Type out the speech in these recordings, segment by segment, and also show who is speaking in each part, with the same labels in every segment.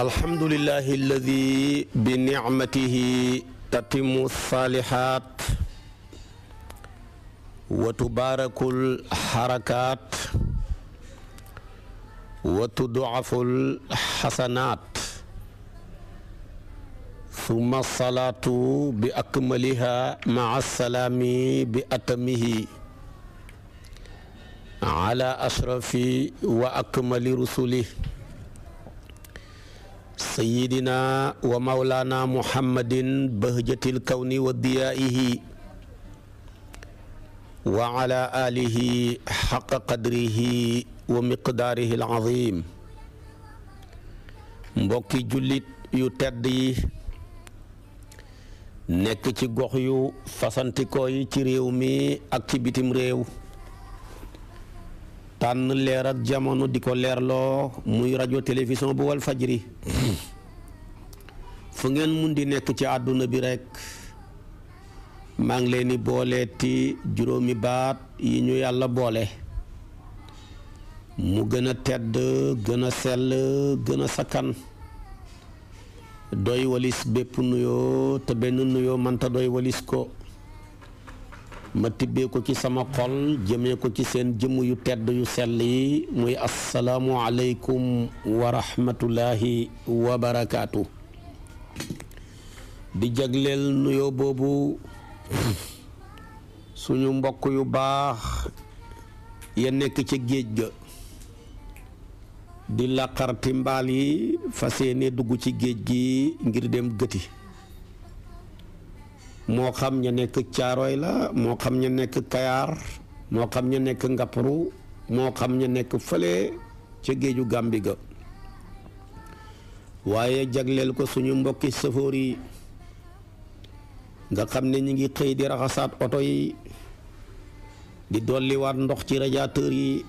Speaker 1: alhamdulillahi alladi bi nicmatihi tatimu salihat wa tubarakul harakat wa tuduaful hasanat summa salatu bi akmaliha maa salaami bi atamihi ala ashrafi wa akmali rusulih sayyidina wa mawlana muhammadin bahjatil kawni wa diyaihi wa ala alihi haqqa qadrihi wa miqdaarihi al-azim. mbokki jullit yu tedd yi nekk ci gox yu fasantikoo yi ci réew mi ak ci bitim réew, tànn leer ak jamono di ko leerloo muy rajo télévision bu wal fajri fu ngeen mun di nekk ci àdduna bi rekk maa ngi leen di booleeti juróomi baat yi ñu yàlla boole mu gën a tedd gën a sell gën a sakkan doy walis bépp nuyoo te benn nuyoo manta doy walis ko. ma tibbee ko ci sama xol jëmee ko ci seen jëmm yu tedd yu sell yi muy assalaamu aleykum wa rahmatullahi wa barakaatu. di jagleel nuyoo boobu suñu mbokk yu baax ya nekk ca géej ga di laqarti mbaal yi fas yéene dugg ci géej gi ngir dem gëti, moo xam ña nekk caaroy la, moo xam ña nekk kayaar, moo xam ña nekk ngapparu, moo xam ña nekk fële ca géeju Gàmbi ga, waaye jagleel ko suñu mbokki sëfoor yi nga xam ne ñi ngi xëy di raxasaat oto yi di dolliwaat ndox ci radiateur yi,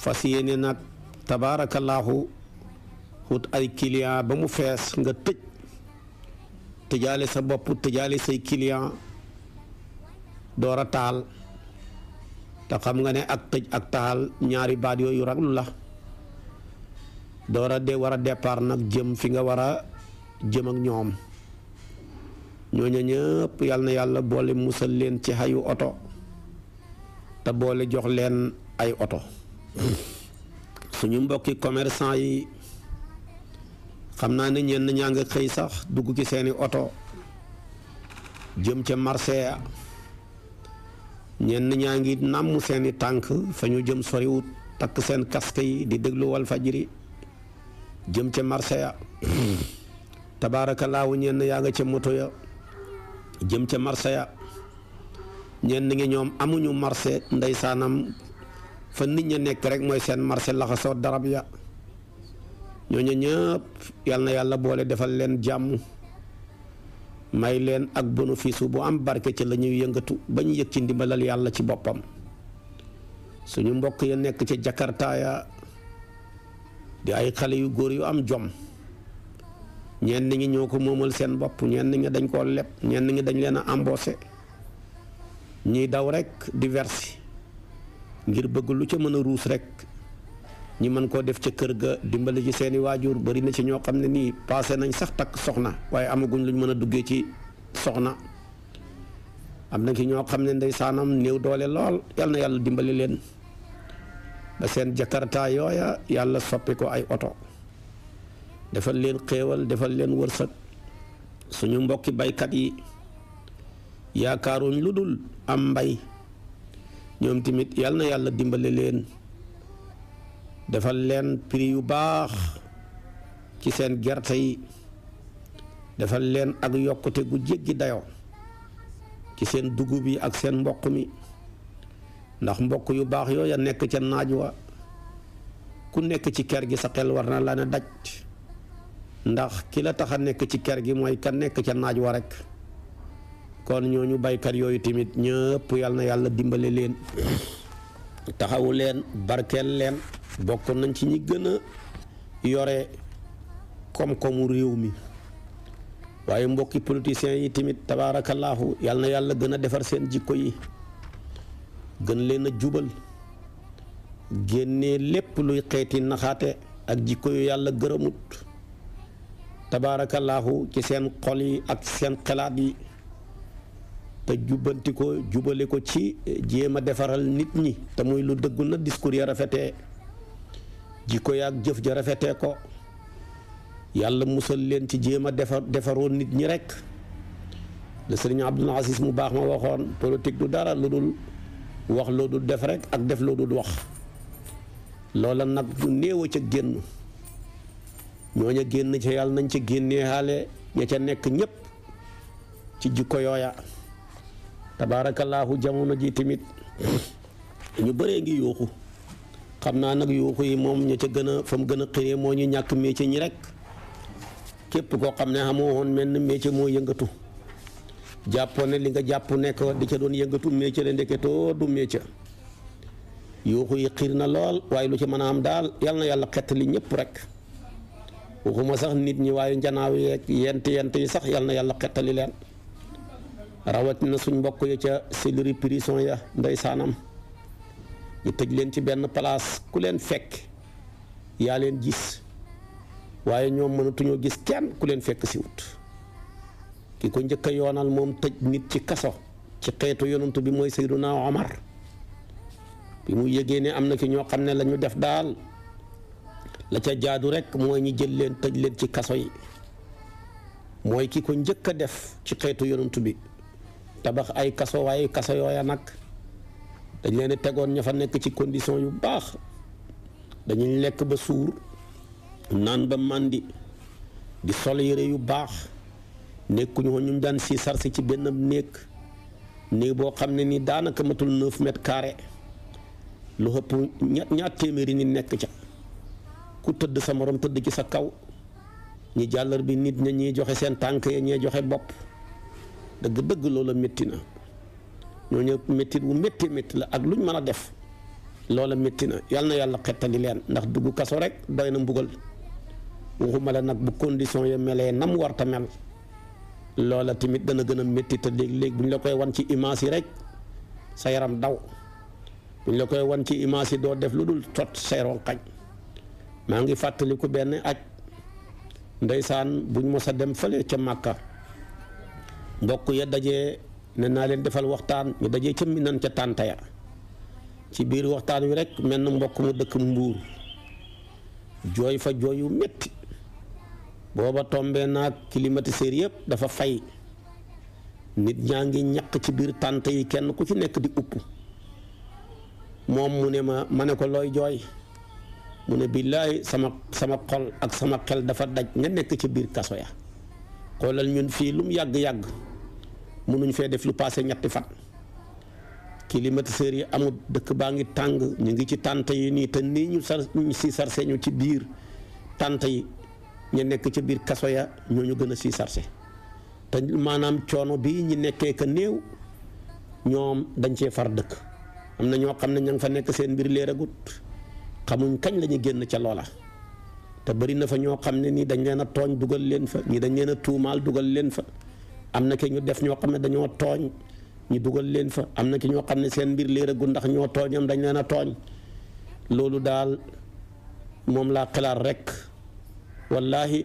Speaker 1: fas yéene nag tabaarakallaahu xut ay client ba mu fees nga tëjaale sa bopp tëjaale say client door a taal. te xam nga ne ak tëj ak taal ñaari baat yooyu raglu la. door a war a départ nag jëm fi nga war a jëm ak ñoom ñooña ñëpp yal na yàlla boole musal leen ci xayu oto te boole jox leen ay oto. suñu mbokki commerçant yi xam naa ne ñenn ñaa nga xëy sax dugg ci seeni oto jëm ca marché ya, ñenn ñaa ngi nàmm seeni tànk fa ñu jëm soriwut takk seen casque yi di déglu wal fajiri jëm ca marché ya. tabaarakallaahu ñenn yaa nga ca moto ya jëm ca marché ya. ñenn ngi ñoom amuñu marché ndeysaanam fa nit ña nekk rek mooy seen marché laxasoo darab ya. ñooñu ñëpp yal na yàlla boole defal leen jàmm may leen ak bénéfice bu am barke ci la ñuy yëngatu ba ñu yëg ci ndimbalal yàlla ci boppam. suñu mbokk ya nekk ca Jakarta ya di ay xale yu góor yu am jom, ñenn ñi ñoo ko moomal seen bopp, ñenn ñi dañ koo leb, ñenn ñi dañ leen a embauché, ñuy daw rek di verser ngir bëgg lu ca mën a ruus rek ñi mën koo def ca kër ga dimbali ci seeni waajur. bari na ci ñoo xam ne nii passé nañ sax takk soxna waaye amaguñ luñ mën a duggee ci soxna. am na ci ñoo xam ne ndeysaanam néew doole lool, yal na yàlla dimbali leen ba seen jakarta yooya yàlla soppi ko ay oto, defal leen xéewal defal leen wërsëg. suñu mbokki baykat yi yaakaaruñ lu dul am mbay, ñoom tamit yal na yàlla dimbali leen defal leen prix yu baax ci seen gerte yi, defal leen ak yokkute gu jéggi dayoo ci seen dugub yi ak seen mboq mi, ndax mbokk yu baax yooya nekk ca naaj wa ku nekk ci kër gi sa xel war na la ne daj, ndax ki la tax a nekk ci kër gi mooy ka nekk ca naaj wa rek. kon ñooñu baykat yooyu tamit ñëpp yal na yàlla dimbale leen taxawu leen barkeel leen. bokk nañ ci ñi gën a yore koom-koomu réew mi, waaye mbokki politiciens yi tamit tabaarakallaahu yal na yàlla gën a defar seen jikko yi, gën leen a jubal, génnee lépp luy xeeti naxaate ak jikko yu yàlla gërëmut tabaarakallaahu ci seen xol yi ak seen xalaat yi te jubbanti ko jubale ko ci jéem a defaral nit ñi te muy lu dëggu na discours ya rafetee jikko ya ak jëf ja rafetee ko yàlla musal leen ci jéem a defaroo nit ñi rek le sëriñ Abdul Aziz mu baax ma waxoon politique du dara lu dul wax loo dul def rek ak def loo dul wax loola nag du néew a ca génn ñooña génn ca yàlla nañ ca génnee xaale ña ca nekk ñépp ci jikko yooya tabaarakallaahu jamono ji tamit ñu bëree ngi yuuxu xam naa nag yuuxu yi moom ña ca gën a fa mu gën a xëree moo ñu ñàkk métier ñi rek képp koo xam ne xamoo woon mel ni métier moo yëngatu jàppoon ne li nga jàpp nekk di ca doon yëngatu métier la ndeketoo du métier yuuxu yi xiir na lool waaye lu ci mën a am daal yal na yàlla xettali ñëpp rek waxuma sax nit ñi waaye njanaaw yeeg yent yi sax yal na yàlla xettali leen rawatina suñ mbokk ya ca selleri prison ya ndeysaanam ñu tëj leen ci benn place ku leen fekk yaa leen gis waaye ñoom mënatuñoo gis kenn ku leen fekk si wut ki ko njëkk a yoonal moom tëj nit ci kaso ci xeetu yonantu bi mooy Seyduna Omar bi mu yëgee ne am na ki ñoo xam ne la ñu def daal la ca jaadu rek mooy ñu jël leen tëj leen ci kaso yi mooy ki ko njëkk a def ci xeetu yonantu bi tabax ay kaso waaye kaso yooya nag dañ leen tegoon ña fa nekk ci condition yu baax dañuy lekk ba suur naan ba màndi di sol yére yu baax nekkuñu ko ñu daan si sarsi ci benn néeg boo xam ne ni daanaka matul 9 mètres carrés lu ëpp ñaar téeméeri ni nekk ca ku tëdd sa morom tëdd ci sa kaw ñi jàllar bi nit ña ñiy joxe seen tànk ya ñee joxe bopp dëgg-dëgg loola métti na ñooñu métti wu métti la ak luñ mën a def loola métti na yàlla xettali leen ndax dugg kaso rek doy na mbugal waxuma la nag bu condition ya melee nam warta mel loola tamit dana gën a métti te léeg-léeg bu ñu la koy wan ci image yi rek sa yaram daw bu ñu la koy wan ci image yi doo def lu dul tot say ronkañ maa ngi fàttaliku benn aj ndeysaan buñ mos a dem fële ca Màkka mbokk ya dajee ne naa leen defal waxtaan ñu dajee ca Minan ca tànta ya ci biir waxtaan wi rek mel na mbokk mu dëkk Mbuur jooy fa jooy yu métti booba tombee naag climatiseur yëpp dafa fay nit ñaa ngi ñaq ci biir tànt yi kenn ku ci nekk di upp moom mu ne ma ne ko looy jooy mu ne billaahi sama xol ak sama xel dafa daj nga nekk ci biir kaso ya xoolal ñun fii lu mu yàgg-yàgg mënuñ fee def lu passé ñetti fan climatiseur yi amul dëkk baa ngi tàng ñu ngi ci tànt yi nii te nii ñu si sarse ñu ci biir tànt yi ñu nekk ci biir kaso ya ñoo ñu gën a si sarse te maanaam coono bii ñi nekkee ka néew ñoom dañ cee far dëkk am na ñoo xam ne ña nga fa nekk seen mbir leeragut xamuñ kañ la ñu génn ca loola te bari na fa ñoo xam ne nii dañ leen a tooñ dugal leen fa ñii dañ leen a tuumaal dugal leen fa am na ke ñu def ñoo xam ne dañoo tooñ ñu dugal leen fa am na ki ñoo xam ne seen mbir leeragut ndax ñoo tooñam dañ leen a tooñ loolu daal moom laa xalaat rek wallaahi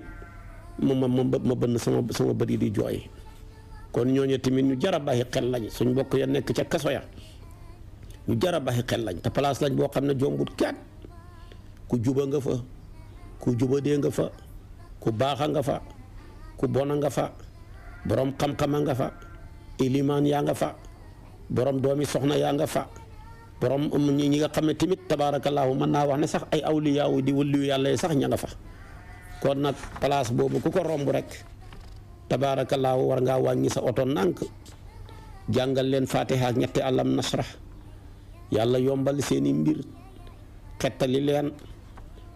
Speaker 1: ma bënn sama bët yi di jooy kon ñooñu tamit ñu jar a bàyyi xel lañ suñ mbokk ya nekk ca kaso ya ñu jar a bàyyi xel lañ te place lañ boo xam ne jombut kenn ku juba nga fa ku jubadee nga fa ku baaxa nga fa ku bona nga fa borom xam-xama nga fa ilimaan yaa nga fa borom doomi soxna yaa nga fa borom ñi nga xam ne tamit tabaarakallaahu mën naa wax ne sax ay awliyaawu di wëlliyu yàlla yi sax ña nga fa kon nag place boobu ku ko romb rek tabaarakallaahu war ngaa wàññi sa oto nànk jàngal leen fatiha ak ñetti alam nasrah yàlla yombal seeni mbir xettali leen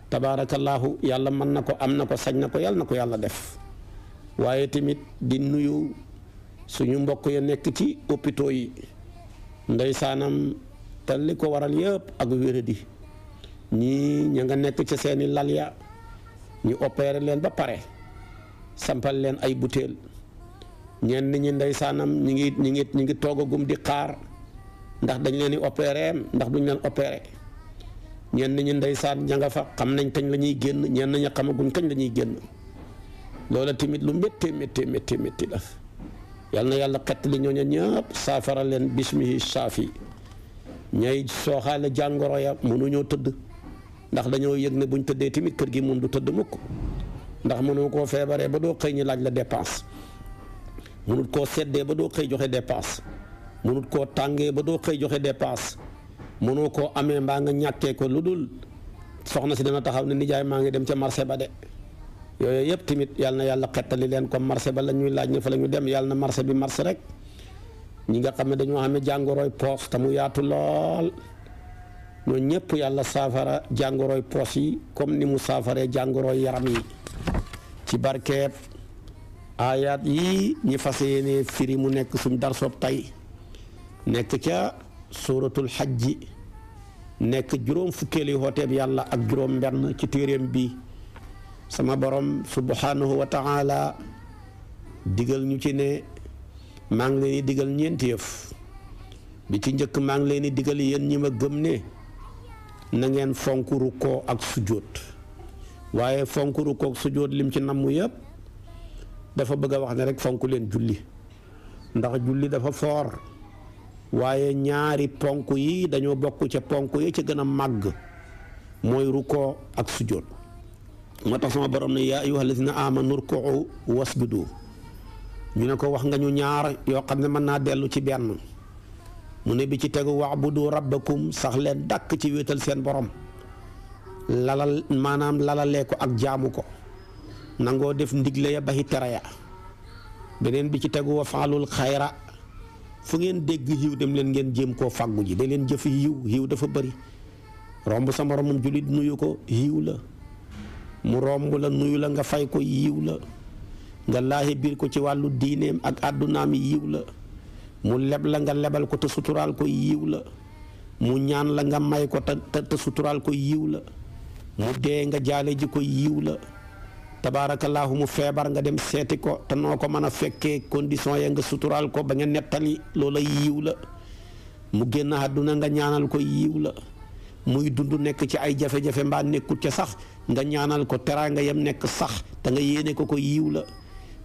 Speaker 1: tabaarakallaahu yàlla mën na ko am na ko sañ na ko yàlla na ko yàlla def waaye tamit di nuyu suñu mbokk ya nekk ci hôpitaux yi ndeysaanam te li ko waral yëpp ak wéradi ñii ña nga nekk ci seeni lal ya ñu opéré leen ba pare sampal leen ay butéel ñenn ñi ndeysaanam ñi ngi toogagum di xaar ndax dañ leen di opéré ndax duñ leen opéré ñenn ñi ndeysaan ña nga fa xam nañ kañ la ñuy génn ñenn ña xamaguñ kañ la ñuy génn loola tamit lu métti la yal na yàlla xett li ñooñu ñëpp saafara leen bismihi saafi ñay sooxaale jàngoro ya mënuñoo tëdd ndax dañoo yëg ne buñ tëddee tamit kër gi moom du tëdd mukk ndax mënoo koo feebaree ba doo xëy ñi laaj la dépense mënut koo seddee ba doo xëy joxe dépense mënut koo tàngee ba doo xëy joxe dépense mënoo koo amee mbaa nga ñàkkee ko lu dul soxna si dana taxaw ne nijaay maa ngi dem ca marché ba de yooyu yëpp tamit yàlla na yàlla xettali leen comme marché ba la ñuy laaj ne fa la ñu dem yàlla na marché bi marché rek ñi nga xam ne dañoo amee jàngoroy poos te mu yaatu lool ñoo ñëpp yàlla saafara jàngoroy poos yi comme ni mu saafaree jàngoroy yaram yi ci barkeeb aayaat yi ñi fas yéene firi mu nekk suñ darsoob tey nekk ca suuratul xajji nekk juróom fukkeeli hooteeb yàlla ak juróom benn ci téeréem bi sama borom subhanahu wa taala digal ñu ci ne maa ngi leen di digal ñeenti yëf bi ci njëkk maa ngi leen di digal yéen ñi ma gëm ne na ngeen fonk rukkoo ak sujjóot waaye fonk rukkoo ak sujjóot lim ci namm yëpp dafa bëgg a wax ne rek fonk leen julli ndax julli dafa foor waaye ñaari ponk yi dañoo bokk ca ponk yi ca gën a màgg mooy rukkoo ak sujjóot moo tax sama borom ne yaa ayyuha allazina amanu rukuu wasjudu ñu ne ko wax nga ñu ñaar yoo xam ne mën naa dellu ci benn mu ne bi ci tegu wa'budu rabbakum sax leen dàkk ci wéetal seen borom lalal maanaam lalalee ko ak jaamu ko nangoo def ndigle ya baxi tere ya beneen bi ci tegu wa faalul xayra fu ngeen dégg yiw dem leen ngeen jéem koo fàggu ji da leen jëf yiw dafa bëri romb sa moromum jullit nuyu ko yiw la mu romb la nuyu la nga fay ko yiw la nga laahi biir ko ci wàllu diineem ak àddunaam yiw la mu leb la nga lebal ko te suturaal ko yiw la mu ñaan la nga may ko te suturaal ko yiw la mu dee nga jaale ji ko yiw la tabaarakallaahu mu feebar nga dem seeti ko te noo ko mën a fekkee condition ya nga suturaal ko ba nga nettali loola yiw la mu génn àdduna nga ñaanal ko yiw la muy dund nekk ci ay jafe-jafe mbaa nekkut ca sax nga ñaanal ko teraanga yam nekk sax te nga yéene ko yiw la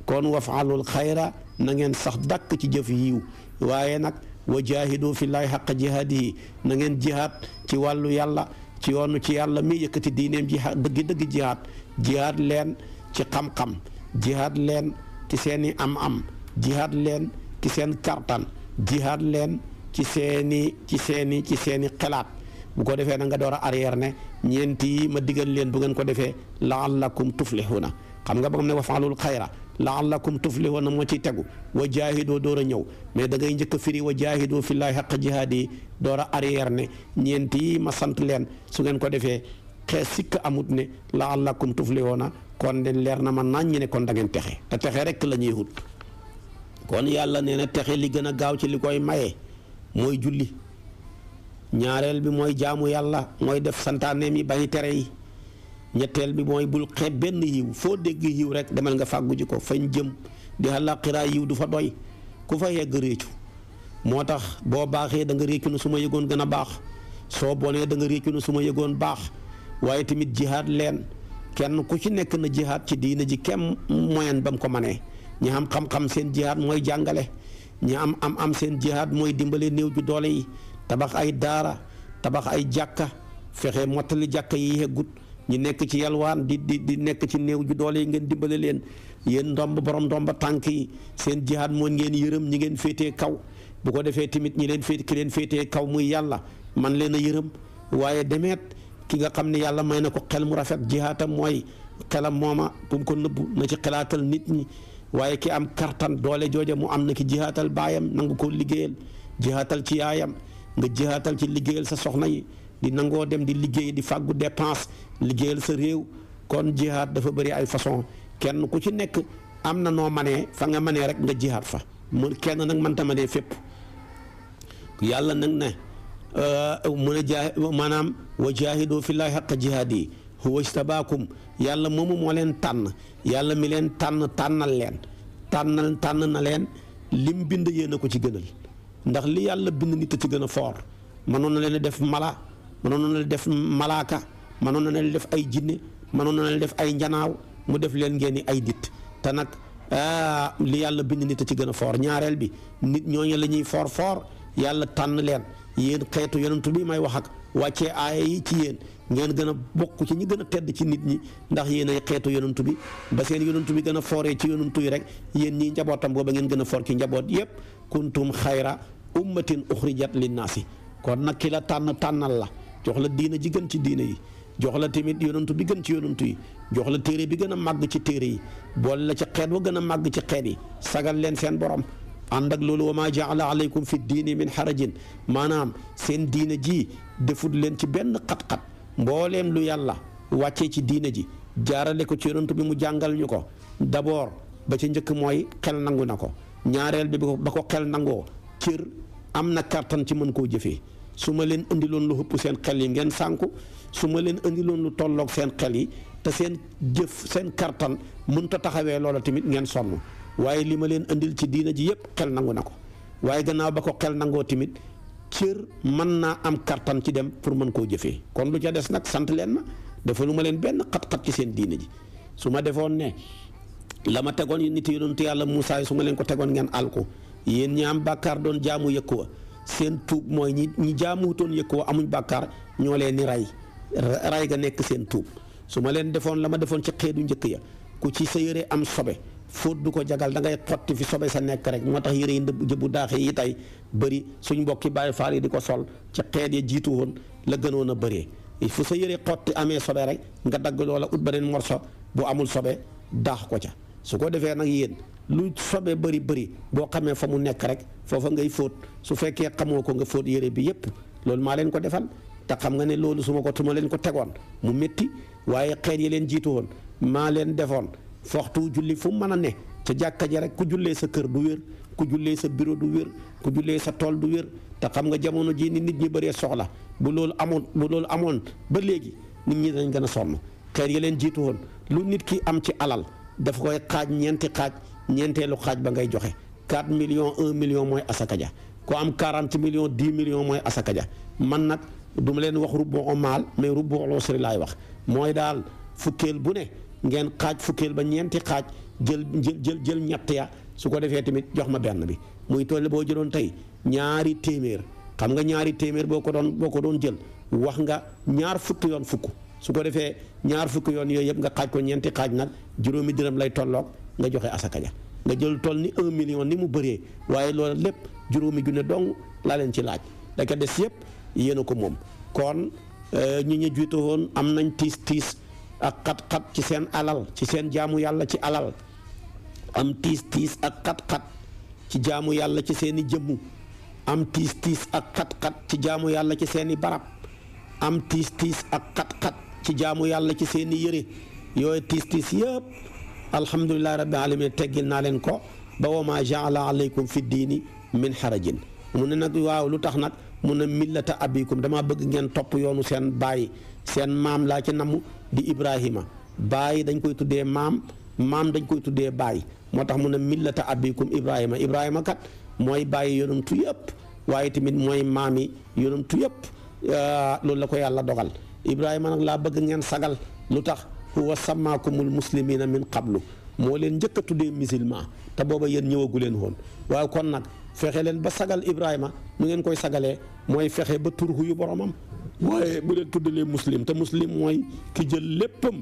Speaker 1: kon wafaalul xayra na ngeen sax dàkk ci jëf yiw waaye nag wa jaahidu fillaahi xaqa jihaadihi na ngeen jihaad ci wàllu yàlla ci yoonu ci yàlla mi yëkkati diineem jihaad dëgg jihaad leen ci xam-xam jihaad leen ci seeni am-am jihaad leen ci seen kartan jihaad leen ci seeni xelaat bu ko defee na nga door a arrière ne ñeenti yi ma digal leen bu ngeen ko defee laallakum tuflihuna xam nga ba xam ne wafaalul xayra laallakum tuflihuna moo ciy tegu wa jaahidoo door a ñëw mais da ngay njëkk a firi wa jaahidoo fillaahi xaqa jihaadi door a arrière ne ñeenti yi ma sant leen su ngeen ko defee xee sikk amut ne laallakum tuflihuna kon den leer na ma naññ ne kon da ngeen texe te texe rek la ñuy wut kon yàlla nee na texe li gën a gaaw ci li koy maye mooy julli ñaareel bi mooy jaamu yàlla mooy def santaaneem yi bañi tere yi ñetteel bi mooy bul xeeb benn yiw foo dégg yiw rek demal nga fàggu ji ko fañ jëm di àllaaxira yiw du fa doy ku fa yegg réccu moo tax boo baaxee da nga réccu na su ma yëgoon gën a baax soo bonee da nga réccu na su ma yëgoon baax waaye tamit jihaad leen kenn ku ci nekk na jihaad ci diina ji kem moyen ba mu ko manee ñi am xam-xam seen jihaad mooy jàngale ñi am seen jihaad mooy dimbale néew ju doole yi tabax ay daara tabax ay jàkka fexe mottali jàkka yi yeggut ñi nekk ci yalwaan di nekk ci néew ju doole yi ngeen dimbale leen yéen borom ndomba tànk yi seen jihaad mooy ngeen yërëm ñi ngeen féetee kaw bu ko defee tamit ki leen féetee kaw muy yàlla man leen a yërëm waaye demeet ki nga xam ne yàlla may na ko xel mu rafet jihaatam mooy xelam mooma bu mu ko nëbbu na ci xelaatal nit ñi waaye ki am kartan doole jooja mu am na ki jihaatal baayam nangu ko liggéeyal jihaatal ci yaayam nga jihaatal ci liggéeyal sa soxna yi di nangoo dem di liggéey di fàggu dépense liggéeyal sa réew kon jihaad dafa bëri ay façon kenn ku ci nekk am na noo manee fa nga manee rek nga jihaad fa mu kenn nag mënta manee fépp yàlla nag ne mu ne maanaam wa jaahidu fillaahi haqqa jihaadi huwa ijtabaakum yàlla moomu moo leen tànn yàlla mi leen tànnal leen tànn na leen lim bind yéen a ko ci gënal ndax li yàlla bind nit a ci gën a foor mënoon na leen def mala mënoon na def malaaka mënoon na def ay jinne mënoon na def ay njanaaw mu def leen ngeen ni ay nit te nag li yàlla bind nit a ci gën a foor ñaareel bi nit ñooñu la ñuy foor yàlla tànn leen yéen xeetu yonantu bi may wax ak wàccee aaya yi ci yéen ngeen gën a bokk ci ñi gën a tedd ci nit ñi ndax yéen ay xeetu yonantu bi ba seen yonantu bi gën a fooree ci yonantu yi rek yéen ñii njabootam booba ngeen gën a foor ci njaboot yépp kuntum xayra ummatin uxrijat linnaasi kon nag ki la tànnal la jox la diina ji gën ci diina yi jox la tamit yonantu bi gën ci yonantu yi jox la téere bi gën a màgg ci téere yi boole la ci xeet wa gën a màgg ci xeet yi sagal leen seen borom ànd ak loolu wa maa jaala aleykum fi diini min xarajin maanaam seen diina ji defut leen ci benn xat-xat mbooleem lu yàlla wàccee ci diina ji jaarale ko ci yonantu bi mu jàngal ñu ko d'abord ba ca njëkk mooy xel nangu na ko ñaareel bi ba ko xel nangoo cër am na kàttan ci mën koo jëfee su ma leen indiloon lu ëpp seen xel yi ngeen sànku su ma leen indiloon lu tolloog seen xel yi te seen jëf seen kàttan mënut a taxawee loola tamit ngeen sonn waaye li ma leen indil ci diina ji yëpp xel nangu na ko waaye gannaaw ba ko xel nangoo tamit cër mën naa am kàttan ci dem pour mën koo jëfee kon lu ca des nag sant leen ma defalu ma leen benn xat-xat ci seen diina ji su ma defoon ne la ma tegoon nit yonentu yàlla Moussa su ma leen ko tegoon ngeen alku yéen ñi am bàkkaar doon jaamu yëkku wa seen tuub mooy ñi jaamuutoon yëkku wa amuñ bàkkaar ñoo leen ni ray ga nekk seen tuub su ma leen defoon la ma defoon ci xeetu njëkk ya ku ci sa yére am sobe fóot du ko jagal da ngay xotti fi sobe sa nekk rek moo tax yére yi jëbu daaxe yi tey bëri suñ mbokki Baay Faal yi di ko sol ci xeet ya jiitu woon la gënoon a bëree fu sa yére xotti amee sobe rek nga dagg loola ut beneen morso bu amul sobe daax ko ca su ko defee nag yéen lu sobe bëri boo xamee fa mu nekk rek foofa ngay fóot su fekkee xamoo ko nga fóot yére bi yépp loolu maa leen ko defal te xam nga ne loolu su ma leen ko tegoon mu métti waaye xeet yi leen jiitu woon maa leen defoon waxtu julli fu mën a ne ca jàkka ja rek ku jullee sa kër du wér ku jullee sa bureau du wér ku jullee sa tool du wér te xam nga jamono ji ni nit ñi bëree soxla bu loolu amoon ba léegi nit ñi dañ gën a sonn xeet yi leen jiitu woon lu nit ki am ci alal daf koy xaaj ñeenti xaaj ñeenteelu xaaj ba ngay joxe 4 millions 1 million mooy asaka ja ku am 40 millions 10 millions mooy asaka ja man nag du ma leen wax rubu maal mais rubu usri laay wax mooy daal fukkeel bu ne ngeen xaaj fukkeel ba ñeenti xaaj jël ñett ya su ko defee tamit jox ma benn bi muy toll boo jëloon tey ñaari téeméer xam nga ñaari téeméer boo ko doon jël wax nga ñaar fukki yoon fukk su ko defee ñaar fukki yoon yooyu yëpp nga xaaj ko ñeenti xaaj nag juróomi dërëm lay tolloog nga joxe asaka ja nga jël toll ni 1 million ni mu bëree waaye loolu lépp juróomi junne dong laa leen ci laaj da ka des yëpp yéen a ko moom kon ñi ñu jiitu woon am nañ tiis ak xat-xat ci seen alal ci seen jaamu yàlla ci alal am tiis ak xat-xat ci jaamu yàlla ci seeni jëmmu am tiis ak xat-xat ci jaamu yàlla ci seeni barab am tiis ak xat-xat ci jaamu yàlla ci seeni yëre yooyu tiis yëpp alhamdulillahi rabbil alamin teggil naa leen ko ba wa maa jaala aleykum fi diini min xarajin mu ne nag waaw lu tax nag mu ne millata abikum dama bëgg ngeen topp yoonu seen baay seen maam laa ci namm di Ibrahima baay dañ koy tuddee maam dañ koy tuddee baay moo tax mu ne millata abikum Ibrahima kat mooy bàyyi yonantu yëpp waaye tamit mooy maam yi yonantu yëpp loolu la ko yàlla dogal Ibrahima nag laa bëgg ngeen sagal lu tax huwa samaakumul muslimina min qablu moo leen njëkk a tuddee musulman te booba yéen ñëwagu leen woon waaw kon nag fexe leen ba sagal Ibrahima nu ngeen koy sagalee mooy fexe ba tur yu boromam waaye bu leen tuddalee muslim te muslim mooy ki jël léppam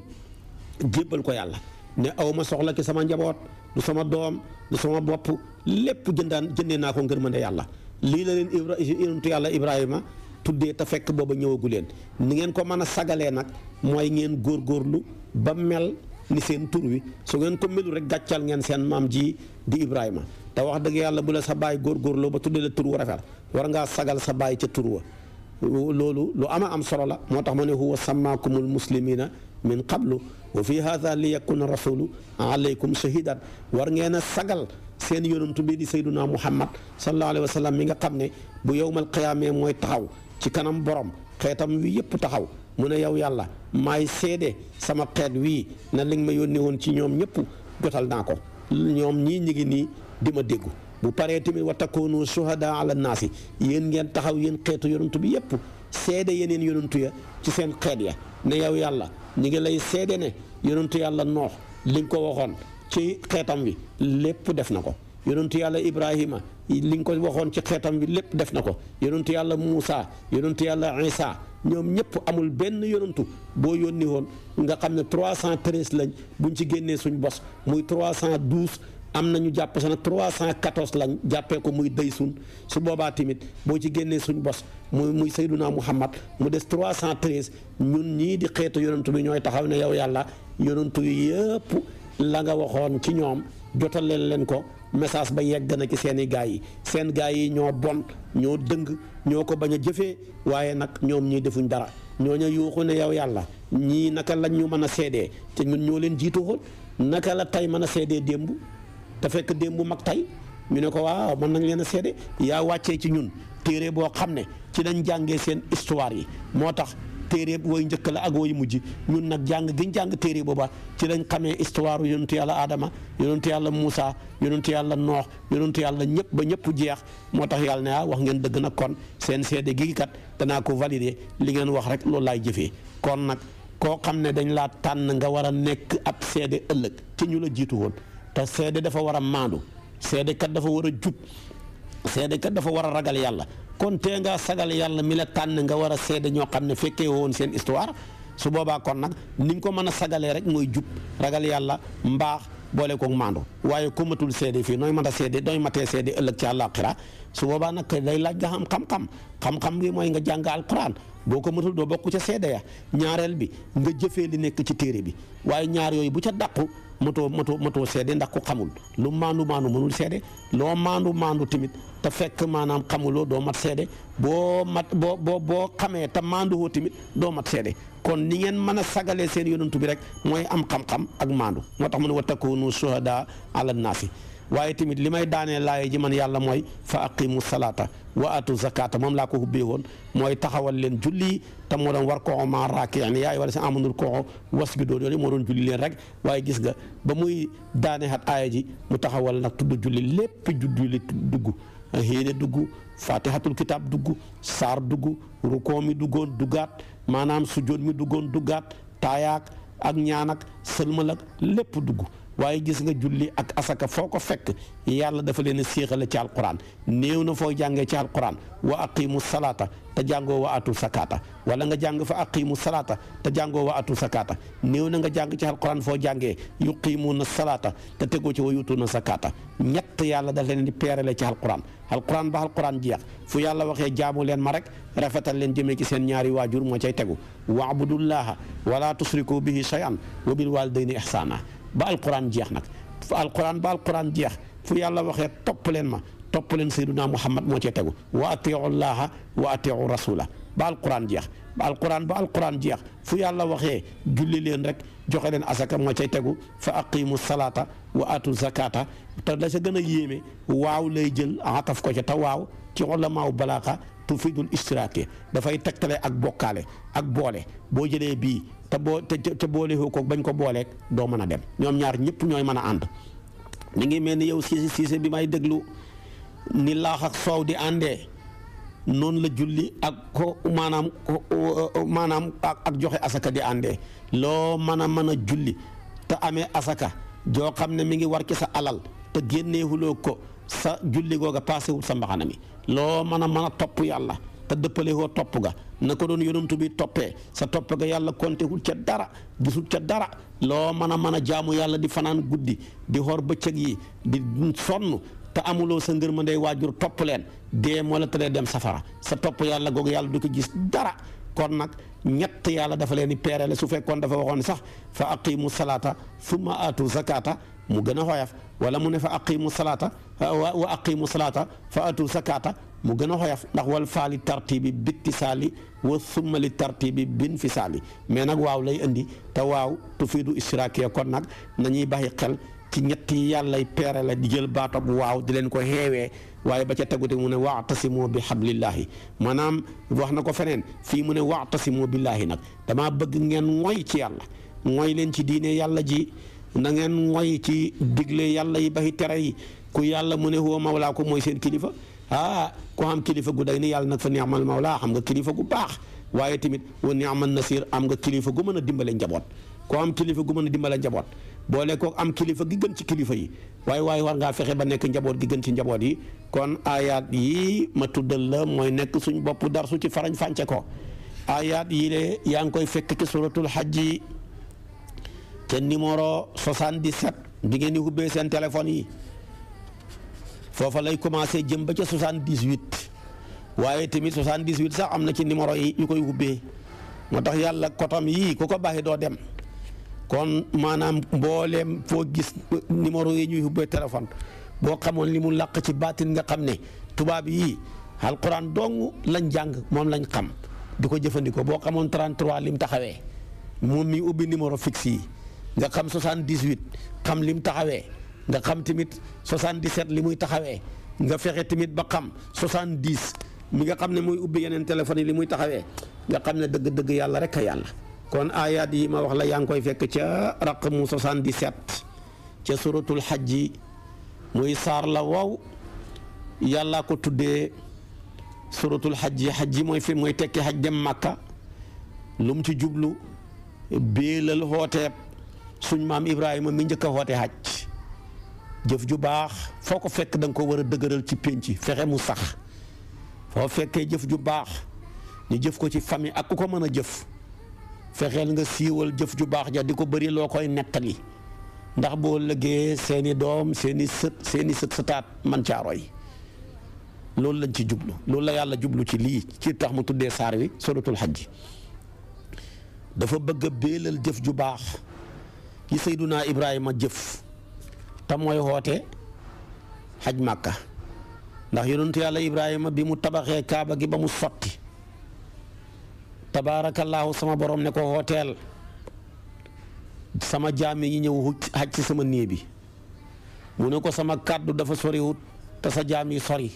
Speaker 1: jébbal ko yàlla ne aw ma soxla ci sama njaboot du sama doom du sama bopp lépp jëndee naa ko ngërmande yàlla lii la leen yonentu yàlla Ibrahima tuddee te fekk booba ñëwagu leen ni ngeen ko mën a sagalee nag mooy ngeen góorgóorlu ba mel ni seen tur wi su ngeen ko melu rek gàccal ngeen seen maam ji di Ibrahima te wax dëgg yàlla bu la sa baay góorgóorloo ba tuddee la tur wu rafet war ngaa sagal sa baay ca tur wa loolu lu am solo la moo tax ma ne huwa samaakumul muslimina min qablu wa fi hadha li yakuna rasulu alaykum shahidan war ngeen a sagal seen yonantu bi di sayduna muhammad sallallahu alayhi wa sallam mi nga xam ne bu yowmal qiyaamee mooy taxaw ci kanam borom xeetam wi yëpp taxaw mu ne yow yàlla maay seede sama xeet wii na li nga ma yónnee woon ci ñoom ñëpp jotal naa ko ñoom ñii ñi ngi nii di ma déggu bu paree tamit wa takunu shuhada ala naasi yéen ngeen taxaw yéen xeetu yonantu bi yëpp seede yeneen yonantu ya ci seen xeet ya ne yow yàlla ñu ngi lay seede ne yonantu yàlla noox li nga ko waxoon ci xeetam wi lépp def na ko. yonentu yàlla Ibrahima li nga ko waxoon ci xeetam bi lépp def na ko. yonentu yàlla Moussa yonentu yàlla Isa ñoom ñëpp amul benn yonentu boo yónni woon nga xam ne 313 lañ buñ ci génnee suñ bos muy 312 am na ñu jàpp sa nag 314 lañ jàppee ko muy day sun su boobaa tamit boo ci génnee suñ bos muy Sayyiduna Muhammad mu des 313 ñun ñii di xeetu yonentu bi ñooy taxaw ne yow yàlla yonentu yëpp la nga waxoon ci ñoom jotal leen ko. message ba yegg na ci seeni gaay yi seen gaay yi ñoo bon ñoo dëng ñoo ko bañ a jëfee waaye nag ñoom ñii defuñ dara ñooñu yuuxu ne yow yàlla ñii naka lañ ñu mën a seedee te ñun ñoo leen jiitu woon naka la tey mën a seedee démb te fekk démb mag tey ñu ne ko waaw mën nañ leen a seede yaa wàccee ci ñun téere boo xam ne ci lañ jàngee seen histoire yi moo tax téere woy njëkk la ak woy mujj ñun nag jàng giñ jàng téere booba ci lañ xamee histoire yonentu yàlla Adama yonentu yàlla Moussa yonentu yàlla Noox yonentu yàlla ñëpp ba ñëpp jeex moo tax yàlla ne wax ngeen dëgg nag kon seen seede gi kat danaa ko valider li ngeen wax rek loolu laay jëfee kon nag koo xam ne dañ laa tànn nga war a nekk ab seede ëllëg ci ñu la jiitu woon te seede dafa war a maandu seede kat dafa war a jub seede kat dafa war a ragal yàlla kon tee nga sagal yàlla mi la tànn nga war a seede ñoo xam ne fekkee woon seen histoire su boobaa kon nag ni nga ko mën a sagalee rek mooy jub ragal yàlla mbaax boole koog maandu waaye ku matul seede fii nooy mën a seede nooy matee seede ëllëg ci àllaaxira su boobaa nag day laaj nga xam xam-xam gi mooy nga jàng alquran boo ko matul doo bokk ca seede ya ñaareel bi nga jëfee li nekk ci téere bi waaye ñaar yooyu bu ca dàqu matoo seede ndax ku xamul lu maandu mënul seede loo maandu tamit te fekk maanaam xamuloo doo mat seede boo xamee te maanduwoo tamit doo mat seede kon ni ngeen mën a sagalee seen yonantu bi rek mooy am xam-xam ak maandu moo tax mu ne wa takunu shuhada ala naasi waaye tamit li may daanee laaye ji man yàlla mooy fa aqimu salaata wa atu zakata moom laa ko hubbee woon mooy taxawal leen julli te moo doon war koo ma raakiin yaay wala si amanul koo wasjudu doon moo doon julli leen rek waaye gis nga ba muy daane xat aaya ji mu taxawal nag tudd julli lépp julli dugg xéene dugg fatihatul kitab dugg saar dugg rukoo mi duggoon duggaat maanaam sujjóot mi duggoon duggaat taayaak ak ñaan ak sëlmal ak lépp dugg waaye gis nga julli ak asaka foo ko fekk yàlla dafa leen a séexale ci alquran néew na foo jàngee ci alquran wa aqimu salaata te jàngoo wa atu sakata wala nga jàng fa aqimu salaata te jàngoo wa atu sakata néew na nga jàng ci alquran foo jàngee yuqimuna salaata te tegoo ci wa yutuna sakata ñett yàlla dafa leen di peerale ci alquran ba alquran jeex fu yàlla waxee jaamu leen ma rek rafetal leen jëmee ci seen ñaari waajur moo cay tegu waabudullaha wala tusriku bihi shay'an wa bil walidayni ihsana ba alquran jeex nag ba alquran jeex fu yàlla waxee topp leen sayyiduna Muhammad moo cee tegu wa atiu llaha wa atiu rasula ba alquran jeex ba alquran jeex fu yàlla waxee julli leen rek joxe leen asaka moo cay tegu fa aqimu salata wa atu zakata te la sa gën a yéeme waaw lay jël ataf ko ca te waaw ci ulamaaw balaaxa tufidul istiraake dafay tegtale ak bokkaale ak boole boo jëlee bii te boole ko bañ ko booleeg doo mën a dem ñoom ñaar ñëpp ñooy mën a ànd mi ngi mel ni yow siise bi may déglu ni laax ak soow di àndee noonu la julli ak ko maanaam ak joxe asaka di àndee loo mën a julli te amee asaka joo xam ne mi ngi war ci sa alal te génneewuloo ko sa julli googa paasewul sa mbaxana mi loo mën a topp yàlla te dëppale woo topp ga na ko doon yonantu bi toppee sa topp ga yàlla kontewul ca dara gisul ca dara loo mën a jaamu yàlla di fanaan guddi di xor bëccëg yi di sonn te amuloo sa ngërmandey waajur topp leen dee moo la teree dem safara sa topp yàlla googu yàlla du ko gis dara kon nag ñett yàlla dafa leen di peerale su fekkoon dafa waxoon sax fa aqimu salaata summa atu zakata mu gën a xoyaf wala mu ne fa aqimu salaata wa aqimu salaata fa atu zakata mu gën a xoyaf ndax wal faali tartibi bittisaali wa summa li tartibi bin fisaali mais nag waaw lay indi te waaw tufiidu istiraake kon nag nañuy bàyyi xel ci ñett yi yàllay peere la di jël baatab waaw di leen ko xeewee waaye ba ca tegute mu ne wa'tasimu bi hablillahi maanaam wax na ko feneen fii mu ne wa'tasimu billahi nag damaa bëgg ngeen ngoy ci yàlla ngoy leen ci diine yàlla ji na ngeen ngoy ci digle yàlla yi baxi tere yi ku yàlla mu ne huwa mawlaakum mooy seen kilifa ku am kilifa gu day ni yàlla nag fa ni'mal mawla xam nga kilifa gu baax waaye tamit wa ni'man nasir am nga kilifa gu mën a dimbale njaboot ku am kilifa gu mën a dimbale njaboot boole ko am kilifa gi gën ci kilifa yi waaye war ngaa fexe ba nekk njaboot gi gën ci njaboot yi. kon ayaat yi ma tuddal la mooy nekk suñ bopp dar su ci farañ fànce ko ayaat yi de yaa ngi koy fekk ci suratul hajji te numéro 77 di ngeen di ubbee seen téléphone yi foofa lay commencé jëm ba ca 78 waaye tamit 78 sax am na ci numéro yi yu koy ubbee moo tax yàlla kotam yii ku ko baaxee doo dem kon maanaam mbooleem foo gis numéro yi ñuy ubbee téléphone boo xamoon li mu làq ci baatin nga xam ne tubaab yii alquran dong lañ jàng moom lañ xam di ko jëfandikoo boo xamoon 33 lim taxawee moom mi ubbi numéro fixe yi nga xam 78 xam lim taxawee nga xam tamit 77 li muy taxawee nga fexe tamit ba xam 70 mi nga xam ne muy ubbi yeneen téléphone yi li muy taxawee nga xam ne dëgg-dëgg yàlla rek a yàlla. kon ayaat yi ma wax la yaa ngi koy fekk ca raqmu 77 ca suratul hajji muy saar la wow yàlla ko tuddee suratul hajji mooy fi mooy tekki haj dem Makka lu mu ci jublu béelal xooteeb suñ maam Ibrahima mi njëkk a xoote haj jëf ju baax foo ko fekk da nga ko war a dëgëral ci pénc fexe mu sax foo fekkee jëf ju baax ñu jëf ko ci famille ak ku ko mën a jëf fexeel nga siiwal jëf ju baax ja di ko bëri loo koy nettali ndax boo lëggee seeni doom seeni sët sëtaat man caa roy loolu lañ ci jublu loolu la yàlla jublu ci lii ci tax mu tuddee saar wi suratul hajj dafa bëgg a béelal jëf ju baax yi Seydunaa Ibrahima jëf te mooy xoote xaj Màkka ndax yonentu yàlla Ibrahima bi mu tabaxee kaaba gi ba mu sotti tabaarakallaahu sama borom ne ko hooteel sama jaam yi ñëw xaj ci sama néeg bi mu ne ko sama kàddu dafa soriwut te sa jaam yi sori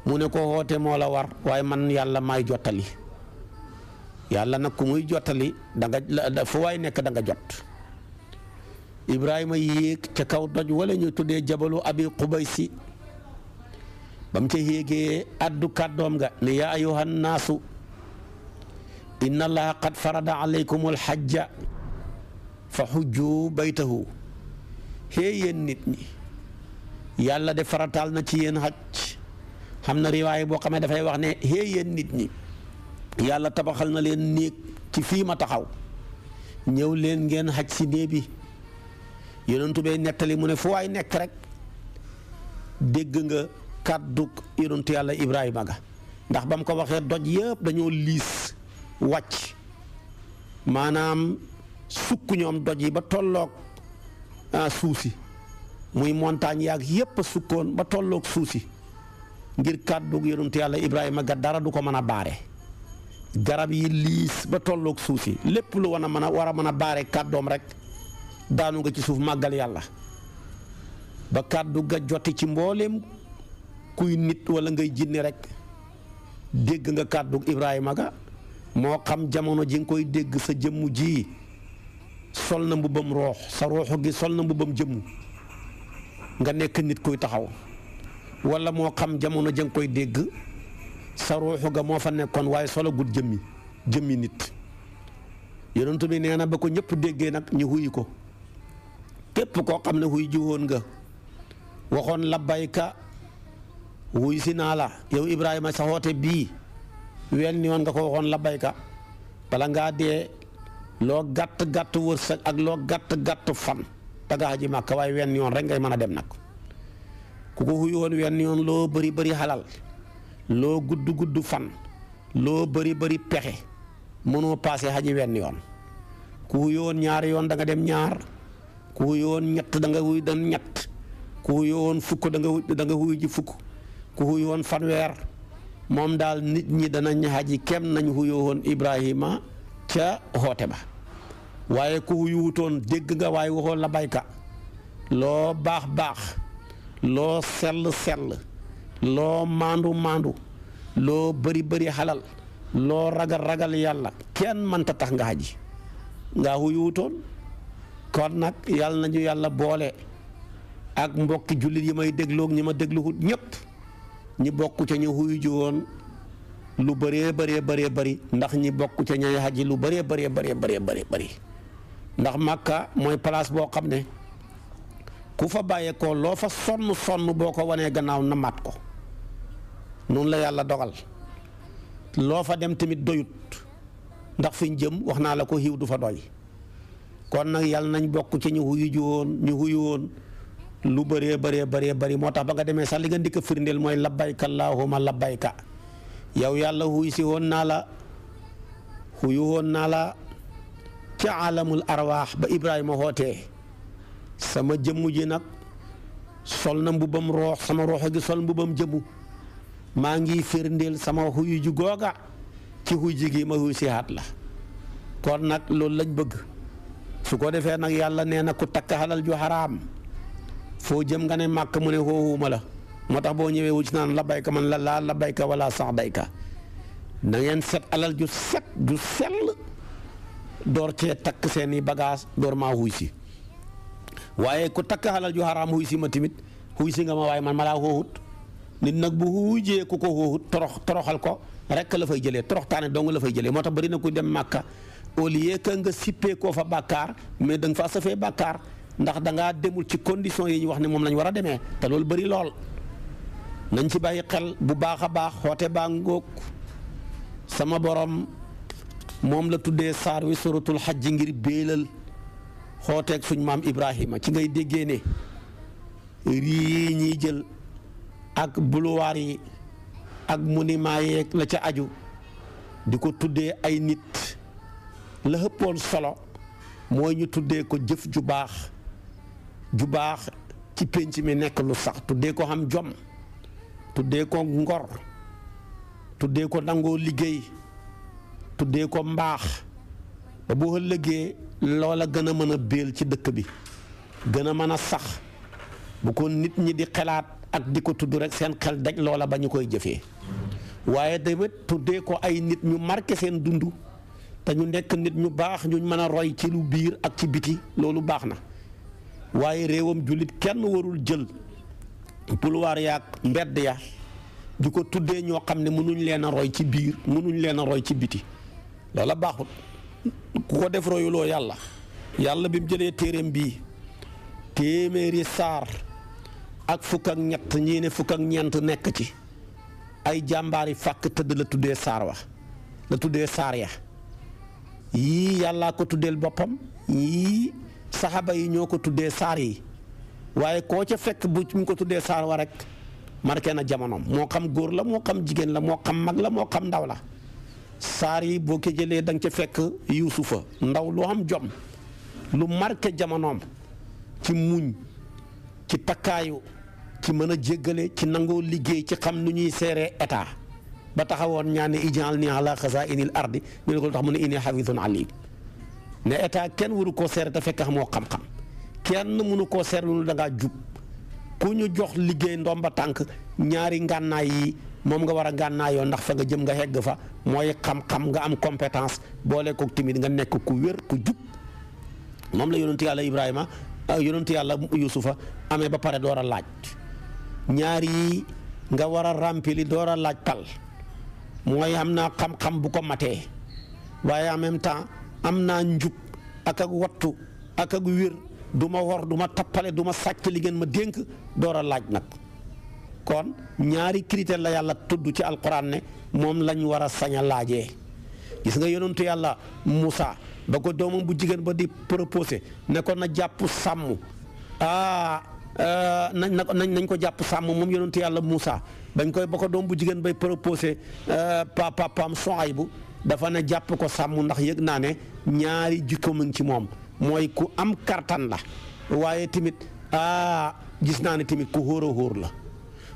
Speaker 1: mu ne ko hoote moo la war waaye man yàlla maay jottali yàlla nag ku muy jottali da fu waay nekk da nga jot Ibrahima yéeg ca kaw doj wala ñu tuddee jabalu abi Qubaysi ba mu ca yéegee addu kàddoom nga ne yaa ayyuhan naasu inna allaha qad farada alaykumul hajja fa xujju baytahu xée yéen nit ñi yàlla de farataal na ci yéen xaj xam na riwaay boo xamee dafay wax ne xée yéen nit ñi yàlla tabaxal na leen néeg ci fii ma taxaw ñëw leen ngeen xaj si néeg bi yonentu bay nettali mu ne fu waay nekk rek dégg nga kàddu yonentu yàlla Ibrahima ga ndax ba mu ko waxee doj yëpp dañoo liis wàcc maanaam sukk ñoom doj yi ba tolloog suuf si muy montagne yaag yépp a sukkoon ba tolloog suuf si ngir kàddu yonentu yàlla Ibrahima ga dara du ko mën a baare garab yi liis ba tolloog suuf si lépp lu war a mën a baare kàddoom rek daanu nga ci suuf màggal yàlla ba kàddu ga joti ci mbooleem kuy nit wala ngay jinne rek dégg nga kàddu Ibrahima ga moo xam jamono ji nga koy dégg sa jëmmu ji sol na mbubbam roox sa rooxu gi sol na mbubbam jëmmu nga nekk nit kuy taxaw wala moo xam jamono ja nga koy dégg sa rooxu ga moo fa nekkoon waaye solagul jëmmi nit yonent bi nee na ba ko ñëpp déggee nag ñu xuyi ko képp koo xam ne xuy jiwoon nga waxoon labbayka wuy si naa la yow Ibrahima sa xoote bii wenn yoon nga ko waxoon labbayka bala ngaa dee loo gàtt wërsëg ak loo gàtt fan daga xaji Màkka waaye wenn yoon rek ngay mën a dem nag ku ko xuy woon wenn yoon loo bëri xalal loo gudd fan loo bëri pexe mënoo paase xaji wenn yoon ku xuy woon ñaari yoon da nga dem ñaar ku xuy woon ñett da nga xuy dan ñett ku xuy woon fukk da nga xuy ji fukk ku xuy woon fanweer moom daal nit ñi danañ xaji kem nañ xuyoo woon Ibrahima ca xoote ba waaye ku xuy wutoon dégg nga waaye waxoo la bayka loo baax loo sell loo maandu loo bëri xalal loo ragal yàlla kenn mënta tax nga xaji nga xuy wutoon kon nag yàlla nañu yàlla boole ak mbokki jullit yi may dégloog ñi ma dégluwut ñëpp ñi bokku ca ñu xuyu ji woon lu bëree bëree bëri ndax ñi bokku ca ñay haji lu bëree bëri ndax Màkka mooy place boo xam ne ku fa bàyyeekoo loo fa sonn boo ko wanee gannaaw na mat ko noonu la yàlla dogal loo fa dem tamit doyut ndax fi ñu jëm wax naa la ko xiiw du fa doy kon nag yàlla nañ bokk ci ñu xuyu woon lu bëree bëri moo tax ba nga demee sax li nga ndikk firndeel mooy labbayka allahumma labbayka yow yàlla xuyu woon naa la ca alamul arwaax ba Ibrahima xootee sama jëmm ji nag sol na mbubam roox sama roox gi sol mbubam jëmmu maa ngi firndeel sama xuyu ju googa ci xuy ji gi ma xuy si haat la kon nag loolu lañ bëgg su ko defee nag yàlla nee na ku takk xalal ju xaraam foo jëm nga ne màkk mu ne xooxuuma la moo tax boo ñëwee wu ci naan labayka man la laa labayka wala sax dayka na ngeen set alal ju set ju sell door cee takk seeni bagage door maa xuy si waaye ku takk xalal ju xaraam xuy si ma tamit xuy si nga ma waaye man ma laa xooxut nit nag bu xuyjee ku ko xooxut toroxal ko rek la fay jëlee toroxtaane dong la fay jëlee moo tax bari na ku dem màkka au lieu que nga sippee koo fa bàkkaar mais da nga faa safee bàkkaar ndax da ngaa demul ci condition yi ñu wax ne moom lañ war a demee te loolu bëri lool nañ ci bàyyi xel bu baax a baax xoote baa ngóog sama borom moom la tuddee saar wi suratul xajj ngir béelal xooteeg suñ maam Ibrahima ci ngay déggee ne rii ñiy jël ak buluwaar yi ak monument yeeg la ca aju di ko tuddee ay nit la ëppoon solo mooy ñu tuddee ko jëf ju baax ci pénc mi nekk lu sax tuddee ko xam jom tuddee ko ngor tuddee ko nangoo liggéey tuddee ko mbaax ba bu ëllëgee loola gën a mën a béel ci dëkk bi gën a mën a sax bu ko nit ñi di xelaat ak di ko tudd rek seen xel daj loola ba ñu koy jëfee waaye tamit tuddee ko ay nit ñu marqué seen dund te ñu nekk nit ñu baax ñu mën a roy ci lu biir ak ci biti loolu baax na waaye réewam jullit kenn warul jël pulwaar yaag mbedd ya di ko tuddee ñoo xam ne mënuñ leen a roy ci biir mënuñ leen a roy ci biti loola baaxut ku ko def royuloo yàlla bi mu jëlee téereem bii téeméeri saar ak fukk ak ñett ñii ne fukk ak ñeent nekk ci ay jàmbaari fàkk tëdd la tuddee saar wa la tuddee saar ya yii yàllaa ko tuddeel boppam yii saxaba yi ñoo ko tuddee saar yi waaye koo ca fekk bu mu ko tuddee saar wa rek marqué na jamonoom moo xam góor la moo xam jigéen la moo xam mag la moo xam ndaw la saar yi boo ko jëlee da nga ca fekk yuusufa ndaw lu am jom lu marqué jamonoom ci muñ ci takkaayu ci mën a jéggale ci nangoo liggéey ci xam nu ñuy seeree état ba taxawoon ñaan ne ij'alnii alaa xazaa'inil ardi ñu ne ko tax mu ne innii hafiizun aliim ne état kenn waru koo seere te fekk xamoo xam-xam kenn mënu koo seere lu da ngaa jub ku ñu jox liggéey ndomba tànk ñaari ngànnaay yi moom nga war a ngànnaayoo ndax fa nga jëm nga hegg fa mooy xam-xam nga am compétence boole ko timit nga nekk ku wér ku jub moom la yonentu yàlla Ibrahima yonentu yàlla Yuusufa amee ba pare door a laaj ñaar yi nga war a rempli door a laaj pal mooy am naa xam-xam bu ko matee waaye en même temps am naa njub ak wattu ak wér du ma wor du ma tappale du ma sàcc li ngeen ma dénk door a laaj nag kon ñaari critère la yàlla tudd ci alquran ne moom lañ war a sañ a laajee gis nga yonentu yàlla Moussa ba ko doomam bu jigéen ba di proposé ne ko na jàpp sàmm nañ ko jàpp sàmm moom yonentu yàlla Moussa bañ koy ba ko doom bu jigéen bay proposé papaam Sohaybu dafa ne jàpp ko sàmm ndax yëg naa ne ñaari jikko mu ngi ci moom mooy ku am kartan la waaye tamit gis naa ne tamit ku hóor a hóor la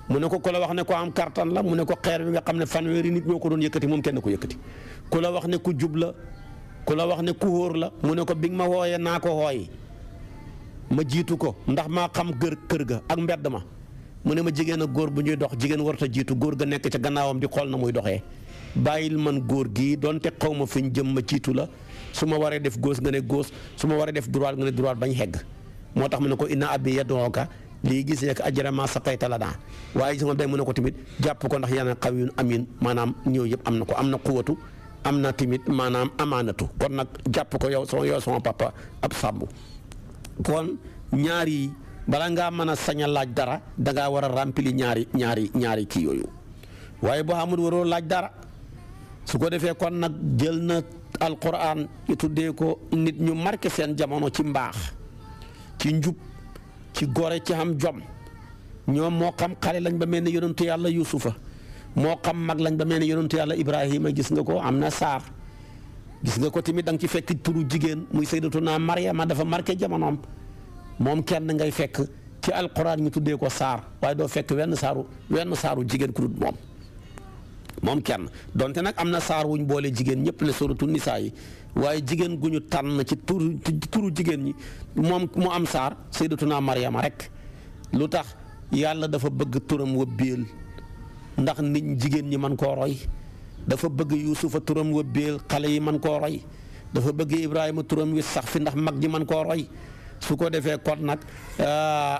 Speaker 1: mu ne ko ku la wax ne ko am kartan la mu ne ko xeer bi nga xam ne fanweeri nit ñoo ko doon yëkkati moom kenn ko yëkkati ku la wax ne ku jub la ku la wax ne ku hóor la mu ne ko bi nga ma wooyee naa ko wooyi ma jiitu ko ndax maa xam kër ga ak mbedd ma mu ne ma jigéen ak góor bu ñuy dox jigéen warut a jiitu góor ga nekk ca gannaawam di xool na muy doxee bàyyil man góor gii doonte xaw ma fi ñu jëm ma jiitu la su ma waree def gauche nga ne gauche su ma waree def droite nga ne droite bañ xegg moo tax mu ne ko inna abi yad'uka lii gis nekk ajra ma saqayta lanaa waaye gis nga day mu ne ko tamit jàpp ko ndax yàlla qawiyyun amiin maanaam ñëw yëpp am na ko am na quwwatu am na tamit maanaam amaanatu kon nag jàpp ko yow sama papa ab sàmm kon ñaari bala ngaa mën a sañ a laaj dara dangaa war a remplir ñaari kii yooyu waaye boo xamul waroo laaj dara su ko defee kon nag jël na alquran ñu tuddee ko nit ñu marqué seen jamono ci mbaax ci njub ci gore ci xam jom ñoom moo xam xale lañ ba mel ni yonentu yàlla yusufa moo xam mag lañ ba mel ni yonentu yàlla ibrahima gis nga ko am na saar gis nga ko tamit da nga ci fekk turu jigéen muy sayyidatuna Maryama dafa marqué jamonoom moom kenn ngay fekk ci alquran ñu tuddee ko saar waaye doo fekk wenn saaru jigéen ku dul moom kenn donte nag am na saar wuñ boole jigéen ñëpp ne suratu nisaa yi waaye jigéen gu ñu tànn ci turu jigéen ñi moom mu am saar sayyidatuna Maryama rek lu tax yàlla dafa bëgg turam wa béel ndax nit jigéen ñi man koo roy dafa bëgg yuusufa turam wa béel xale yi man koo roy dafa bëgg ibrahima turam wi sax fi ndax mag ñi man koo roy su ko defee kon nag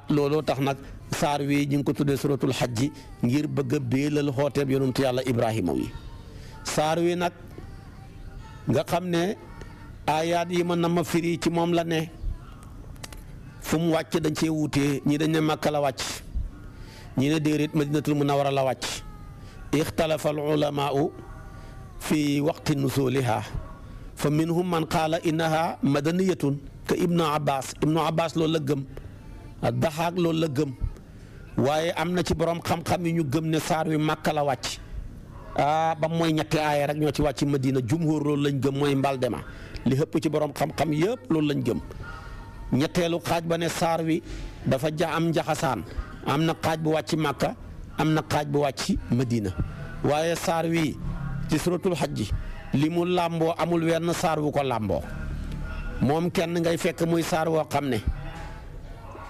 Speaker 1: looloo tax nag saar wi ñu ngi ko tuddee suratul xajji ngir bëgg a béelal xooteeb yonentu yàlla ibrahima wi saar wi nag nga xam ne aayaat yi mën na ma firi ci moom la ne fu mu wàcc dañ cee wuutee ñii dañ ne Makka la wàcc ñii ne déedéet Madinatul Munawwara la wàcc ixtalafa al ulamaau fi waqti nuzuliha fa minhum man qaala innaha madaniyatun ka ibnu abbas loolu la gëm daxaak loolu la gëm waaye am na ci borom xam-xam yi ñu gëm ne saar wi Makka la wàcc ba mooy ñetti aaya rek ñoo ci wàcc Madina jumhur loolu lañ gëm mooy mbaldema li ëpp ci borom xam-xam yëpp loolu lañ gëm ñetteelu xaaj ba ne saar wi dafa am njaxasaan am na xaaj bu wàcc Makka am na xaaj bu wàcc Madina waaye saar wi ci suratul xajji li mu làmboo amul wenn saar wu ko làmboo moom kenn ngay fekk muy saar woo xam ne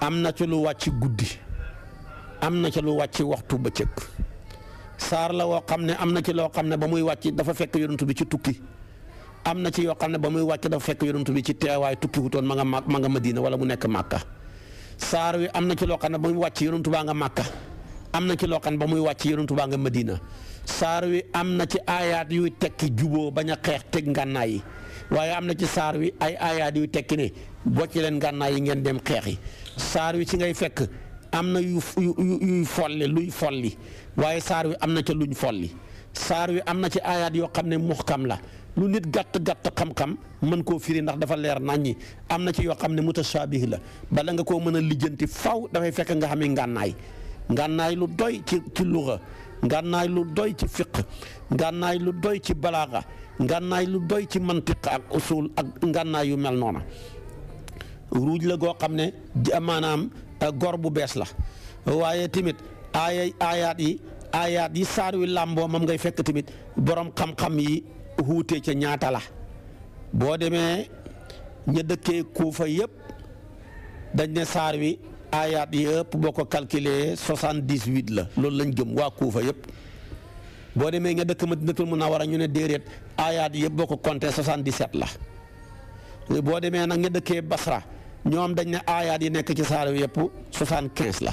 Speaker 1: am na ci lu wàcc guddi am na ci lu wàcc waxtu bëccëg saar la woo xam ne am na ci loo xam ne ba muy wàcc dafa fekk yonent bi ci tukki am na ci yoo xam ne ba muy wàcc dafa fekk yonent bi ci teewaay tukki wutoon ma nga Madina wala mu nekk Màkka saar wi am na ci loo xam ne ba muy wàcc yonent baa nga Màkka am na ci loo xam ne ba muy wàcc yonent baa nga Madina saar wi am na ci aayaat yuy tekki juboo bañ a xeex teg ngànnaay yi waaye am na ci saar wi ay aayaat yuy tekki ne bocc leen ngànnaay yi ngeen dem xeex yi saar wi ci ngay fekk am na yuy folli luy folli waaye saar wi am na ca luñ folli saar wi am na ci aayaat yoo xam ne muxkam la lu nit gàtt xam-xam mën koo firi ndax dafa leer naññi am na ci yoo xam ne mutashaabih la bala nga koo mën a lijjanti faw dafay fekk nga xamee ngànnaay lu doy ci luga ngànnaay lu doy ci fiq ngànnaay lu doy ci balaaga ngànnaay lu doy ci mantiq ak usul ak ngànnaay yu mel noona ruuj la goo xam ne maanaam gor bu bees la waaye tamit aayaat yi saar wi làmboo moom ngay fekk tamit borom xam-xam yi wuute ca ñaata la boo demee ña dëkkee Kuufa yëpp dañ ne saar wi aayaat yi yëpp boo ko calculé 78 la loolu lañ gëm waa Kuufa yëpp boo demee nga dëkk Madinatul Munawwara ñu ne déedéet aayaat yi yëpp boo ko compté 77 la boo demee nag nga dëkkee Basra ñoom dañ ne aayaat yi nekk ci saar wi yëpp 75 la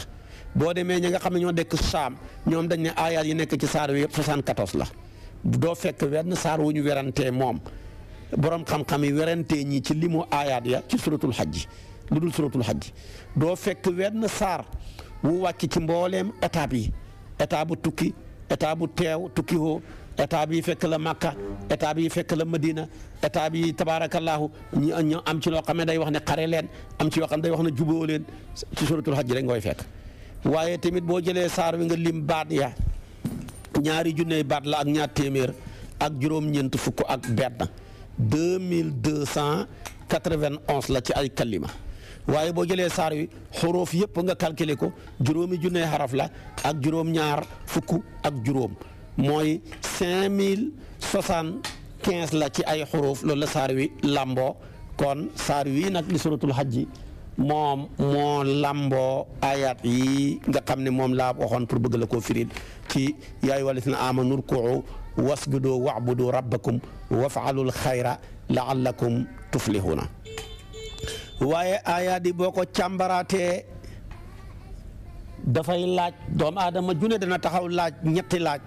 Speaker 1: boo demee ñi nga xam ne ñoo dekk Saam ñoom dañ ne aayaat yi nekk ci saar wi yëpp 74 la doo fekk wenn saar wu ñu werantee moom borom xam-xam yi werantee ñi ci limu aayaat ya ci suratul xajji lu dul suratul xajji doo fekk wenn saar wu wàcc ci mbooleem étape yi état bu tukki état bu teew tukki hoo état bi fekk la Makka état bi fekk la Madina état bi tabaarakallaahu ñu am ci loo xam ne day wax ne xare leen am ci yoo xam ne day wax ne juboo leen ci suratul xajji rek ngoy fekk waaye tamit boo jëlee saar wi nga lim baat ya ñaari junney baat la ak ñaar téeméer ak juróom-ñeent fukk ak benn 2291 la ci ay kalima waaye boo jëlee saar wi xuruf yëpp nga calculé ko juróomi junney xaraf la ak juróom-ñaar fukk ak juróom mooy 5075 la ci ay xuruf loolu la saar wi lamboo kon saar wi nag li suratul xajji moom moo lamboo ayat yi nga xam ne moom laa waxoon pour bëgg la koo firit ci yaa ayyuhal lazina aamanu rku'u wasjudu wa'budu rabbakum waf'alul xayra la'allakum tuflihuna waaye ayat yi boo ko càmbaraatee dafay laaj doomu aadama june dana taxaw laaj ñetti laaj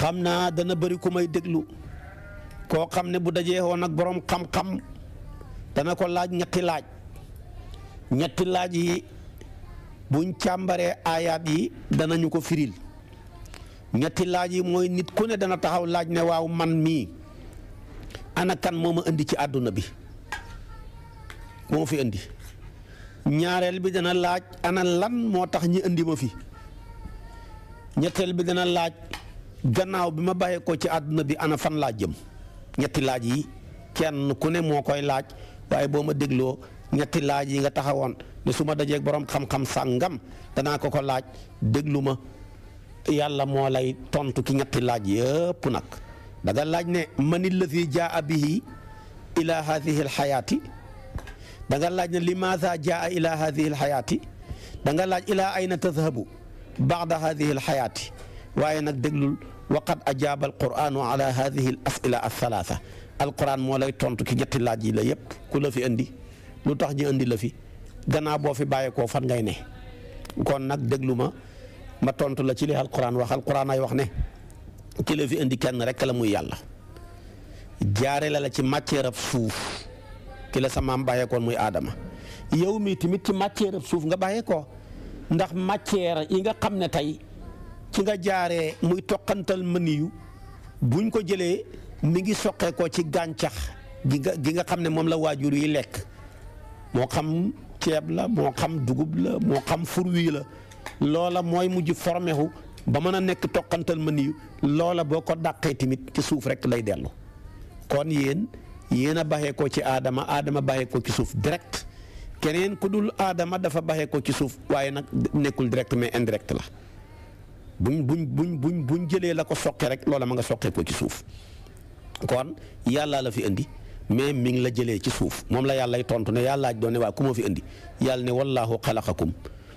Speaker 1: xam naa dana bëri ku may déglu koo xam ne bu dajee woon ak boroom xam-xam dana ko laaj ñetti laaj yi buñ càmbaree aayaat yi danañu ko firil ñetti laaj yi mooy nit ku ne dana taxaw laaj ne waaw man mii ana kan moo ma indi ci àdduna bi moo fi indi ñaareel bi dana laaj ana lan moo tax ñi indi ma fi ñetteel bi dana laaj gannaaw bi ma bàyyee ko ci àdduna bi ana fan laa jëm ñetti laaj yi kenn ku ne moo koy laaj waaye boo ma dégloo ñetti laaj yi nga taxawoon ne su ma dajeeg borom xam-xam sàngam danaa ko laaj déglu ma yàlla moo lay tontu ki ñetti laaj yëpp nag danga laaj ne man allazi jaa bihi ila hadihi alxayaati danga laaj ne limaada jaa ila hadihi alxayaati danga laaj ila ayna tadhabu baada hadihi alxayaati waaye nag déglul waqad ajaaba alquranu ala hadihi al asila althalatha alquran moo lay tontu ki ñetti laaj yi la yëpp ku la fi indi lu tax ñu indi la fi gannaaw boo fi bàyyeekoo fan ngay ne kon nag déglu ma tontu la ci li alquran wax alquran ay wax ne ki la fi indi kenn rek la muy yàlla jaare la ci matière ab suuf ki la sa maam bàyyeekoon muy aadama yow mii tamit ci matière ab suuf nga bàyyeekoo ndax matière yi nga xam ne tey ci nga jaaree muy toqantal mëniyu buñ ko jëlee mi ngi soqeekoo ci gàncax gi nga xam ne moom la waajur yi lekk moo xam ceeb la moo xam dugub la moo xam fruit la loola mooy mujj formé wu ba mën a nekk toqantal mëniyu loola boo ko dàqee tamit ci suuf rek lay dellu kon yéen a baxee ko ci aadama baxee ko ci suuf direct keneen ku dul aadama dafa baxee ko ci suuf waaye nag nekkul direct mais indirect la buñ jëlee la ko soqe rek loola ma nga soqee ko ci suuf kon yàlla la fi indi mais mi ngi la jëlee ci suuf moom la yàllay tontu ne yàlla laaj doon ne waa ku ma fi indi yàlla ne wallaahu xalaqakum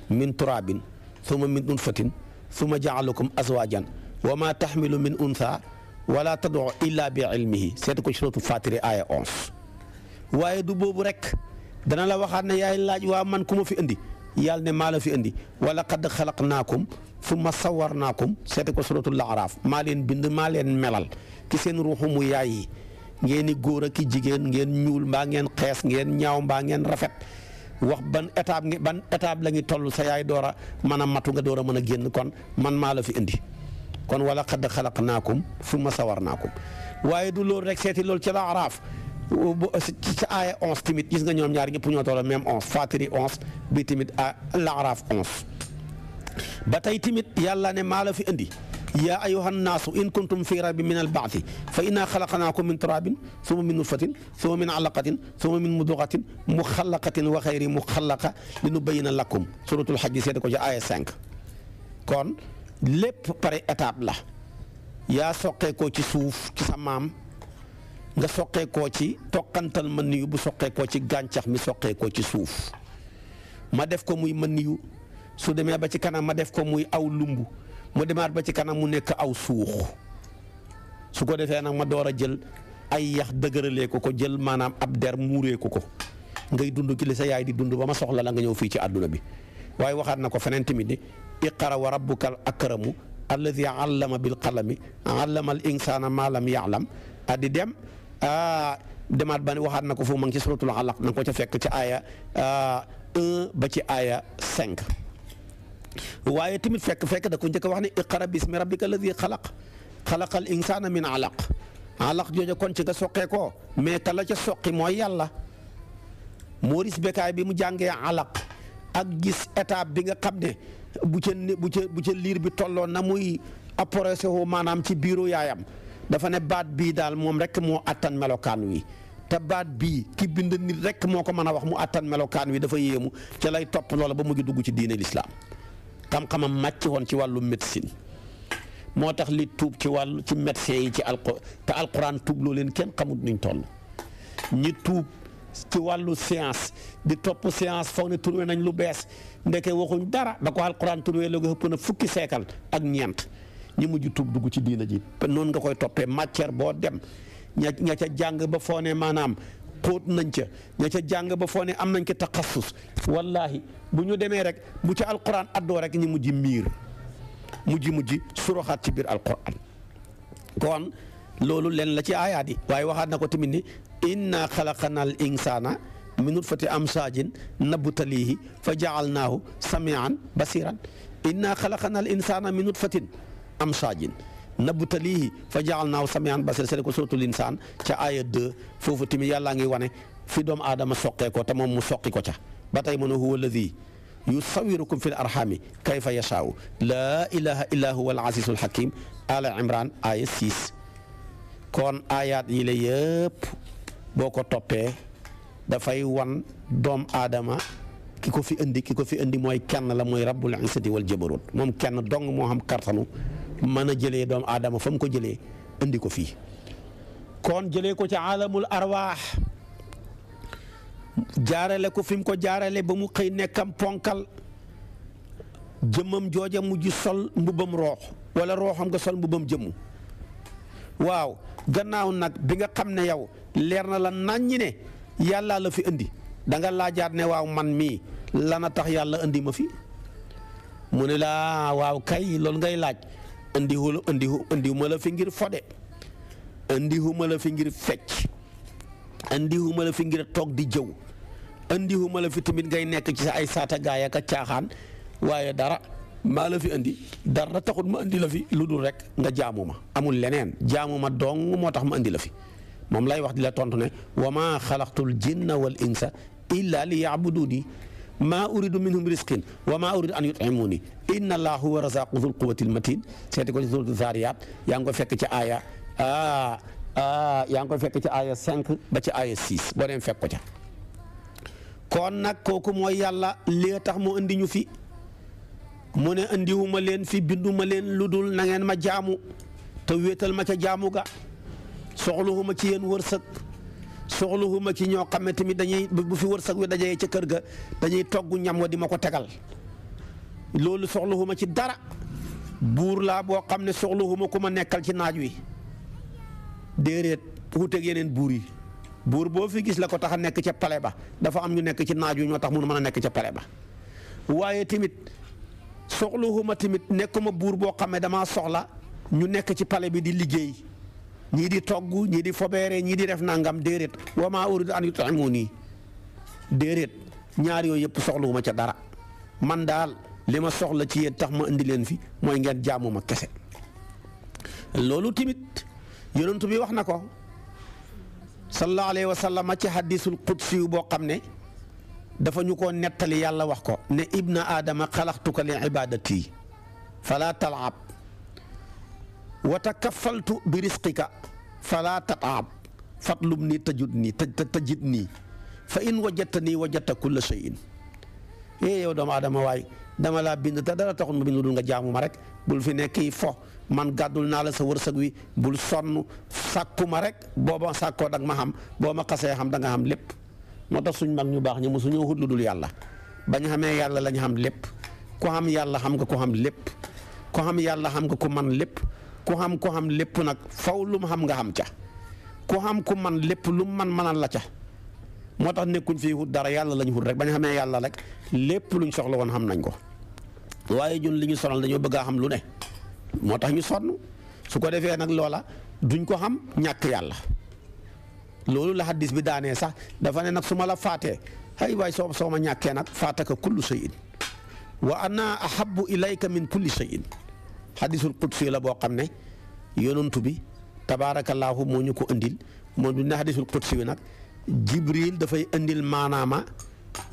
Speaker 1: min turabin summa min nutfatin summa jaalakum azwajan wa ma taxmilu min untha wala tad'u illa bi ilmihi seetu ko ci suratu Faatiri aaya 11 waaye du boobu rek dana la waxaat ne yaay laaj waa man ku ma fi indi yàlla ne maa la fi indi wala qad xalaqnaakum summa sawarnaakum seetu ko suratul Araaf maa leen bind maa leen melal ki seen ruuxu mu yaay yi ngeen ni góor ak ki jigéen ngeen ñuul mbaa ngeen xees ngeen ñaaw mbaa ngeen rafet wax ban étape la ngi toll sa yaay door a mën a matu nga door a mën a génn kon man maa la fi indi kon wala qad xalaqnaakum summa sawarnaakum waaye du loolu rek seeti loolu ci la Araaf ci aaya 11 tamit gis nga ñoom ñaar ñëpp ñoo toll même 11 Faatiri 11 bi tamit la Araaf 11 ba tey tamit yàlla ne maa la fi indi yaa ayyuhan naasu in kuntum fi raybin min al-ba'thi fa innaa xalaqnaakum min turaabin summa min nutfatin summa min alaqatin summa min mudgatin muxallaqatin wa xayri muxallaqa linubayyina lakum suratul Hajj seede ko ci aaya 5 kon lépp pare étape la yaa soqeekoo ci suuf ci sa maam nga soqeekoo ci toqantal mëniyu bu soqeekoo ci gàncax mi soqeekoo ci suuf ma def ko muy mëniyu su demee ba ci kanam ma def ko muy aw lumbu mu demaat ba ci kanam mu nekk aw suux su ko defee nag ma door a jël ay yax dëgëralee ko jël maanaam ab der muuree ko ngay dund ci li sa yaay di dund ba ma soxla la nga ñëw fii ci àdduna bi waaye waxaat na ko feneen tamit ni iqra wa rabbukal akramu alladi allama bil qalami allama al insana ma lam ya'lam addi dem demaat ba waxaat na ko foofu ma ngi ci suratul alaq na nga ko ca fekk ci aaya 1 ba ci aaya 5 waaye tamit fekk da ko njëkk a wax ne iqra bismi rabbika alladi xalaqal insana min alaq jooja kon ci nga soqee ko mais ka la ca soqi mooy yàlla Maurice Bucaille bi mu jàngee alaq ak gis étape bi nga xam ne bu ca liir bi tolloon na muy approché wu maanaam ci biiru yaayam dafa ne baat bii daal moom rek moo attan melokaan wi te baat bii ki bind nit rek moo ko mën a wax mu attan melokaan wi dafa yéemu ca lay topp loola ba mujj dugg ci diine lislaam xam-xamam màcc woon ci wàllu médecine moo tax li tuub ci wàllu ci médecin yi te alquran tuub loo leen kenn xamut nuñ toll ñi tuub ci wàllu science di topp science foog ne trouvé nañ lu bees ndeke waxuñ dara ba ko alquran trouvé la nga ëpp na fukki seekal ak ñeent ñi mujj tuub dugg ci diina ji noonu nga koy toppee matière boo dem ña ca jàng ba foo ne maanaam xóot nañ ca ña ca jàng ba foo ne am nañ ca taxassus wallahi bu ñu demee rek bu ca alquran addoo rek ñu mujj miir mujj suroxaat ci biir alquran kon loolu leen la ci aayaat yi waaye waxaat na ko tamit ni inna xalaqana al insana min nutfati amsaajin nabtalihi fa jaalnaahu samian basiran inna xalaqana al insana min nutfatin amsaajin nabtalihi fa jaalnaahu samian basiran c'est ko suratul insaan ca aaya 2 foofu tamit yàllaa ngi wane fi doomu aadama soqee ko te moom mu soqi ko ca ba tey mu ne huwa alladi yusawirukum fi l arhami kayfa yashaau laa ilaha illa huwa al azizul hakim ala imran aaya 6 kon aayaat yi la yëpp boo ko toppee dafay wan doom aadama ki ko fi indi mooy kenn la mooy rabbul izzati wal jabarut moom kenn dong moo xam kartanu mën a jëlee doomu aadama fa mu ko jëlee indi ko fii kon jëlee ko ci aalamul arwaax jaarale ko fi mu ko jaarale ba mu xëy nekkam ponkal jëmmam jooja mujj sol mbubam roox wala rooxam nga sol mbubam jëmmu waaw gannaaw nag bi nga xam ne yow leer na la naññi ne yàlla la fi indi da nga laajaat ne waaw man mii lana tax yàlla indi ma fi mu ne laa waaw kay loolu ngay laaj indiwuma la fi ngir fode indiwuma la fi ngir fecc indiwuma la fi ngir toog di jëw indiwuma la fi tamit ngay nekk ci sa ay saata gaay ak caaxaan waaye dara maa la fi indi dara taxut ma indi la fi lu dul rek nga jaamu ma amul leneen jaamu ma dong moo tax ma indi la fi moom lay wax di la tontu ne wa maa xalaqtul jinna wal insa illa li yaabuduuni maa uridu minhum risqin wa maa uridu an yut'imuni inna allaha huwa razaqu dhul quwwatil matin seeti ko ci suuratu Zaariyaat yaa ngi ko fekk ci aaya yaa ngi ko fekk ci aaya 5 ba ci aaya 6 boo dem fekk ko ca kon nag kooku mooy yàlla li tax mu indi ñu fi mu ne indiwuma leen fi binduma leen lu dul na ngeen ma jaamu te wéetal ma ca jaamu ga soxluhuma ci yéen wërsëg soxluhuma ci ñoo xam ne tamit dañuy bu fi wërsëg wi dajee ca kër ga dañuy togg ñam wa di ma ko tegal loolu soxluhuma ci dara buur laa boo xam ne soxluhuma ku ma nekkal ci naaj wi déedéet wuuteeg yeneen buur yi buur boo fi gis la ko tax a nekk ca pale ba dafa am ñu nekk ci naaj wi ñoo tax mun mën a nekk ca pale ba waaye tamit soxluhuma tamit nekkuma buur boo xam ne damaa soxla ñu nekk ci pale bi di liggéey ñii di togg ñii di fobeere ñii di def nangam déedéet wa maa uriidu an yut'imuuni déedéet ñaar yooyu yëpp soxluwuma ca dara man daal li ma soxla ci yéen tax ma indi leen fi mooy ngeen jaamu ma kese loolu tamit yonent bi wax na ko sallallahu alayhi wa sallam ci hadisul qudsi boo xam ne dafa ñu ko nettali yàlla wax ko ne ibna aadama xalaqtuka li ibadati fala tal'ab wa takaffaltu bi risqika fala tat'ab fatlub nii tajid nii fa in wajadta nii wajadta kulla shay'in yow doomu aadama waay dama laa bind te dara taxul ma bind lu dul nga jaamu ma rek bul fi nekk yi fo man gàddul naa la sa wërsëg wi bul sonn sàkku ma rek booba sàkkoo dag ma xam boo ma xasee xam da nga xam lépp moo tax suñ mag ñu baax ñi mosu ñoo xut lu dul yàlla bañ xamee yàlla lañ xam lépp ku xam yàlla xam nga ko xam lépp ku xam yàlla xam nga ko man lépp ku xam lépp nag faw lu mu xam nga xam ca ku xam ku man lépp lu mu man manal la ca moo tax nekkuñ fii xut dara yàlla lañ xut rek bañ xamee yàlla rek lépp luñ soxla woon xam nañ ko waaye ñun li ñu sonal dañoo bëgg a xam lu ne moo tax ñu sonn su ko defee nag loola duñ ko xam ñàkk yàlla loolu la hadis bi daanee sax dafa ne nag su ma la faatee ay waay soo ma ñàkkee nag faataka kullu shay'in wa ana ahabbu ilayka min kulli shay'in hadisul qudsi la boo xam ne yonantu bi tabaarakallaahu moo ñu ko indil moom du ne hadisul qudsi bi nag jibril dafay indil maanaama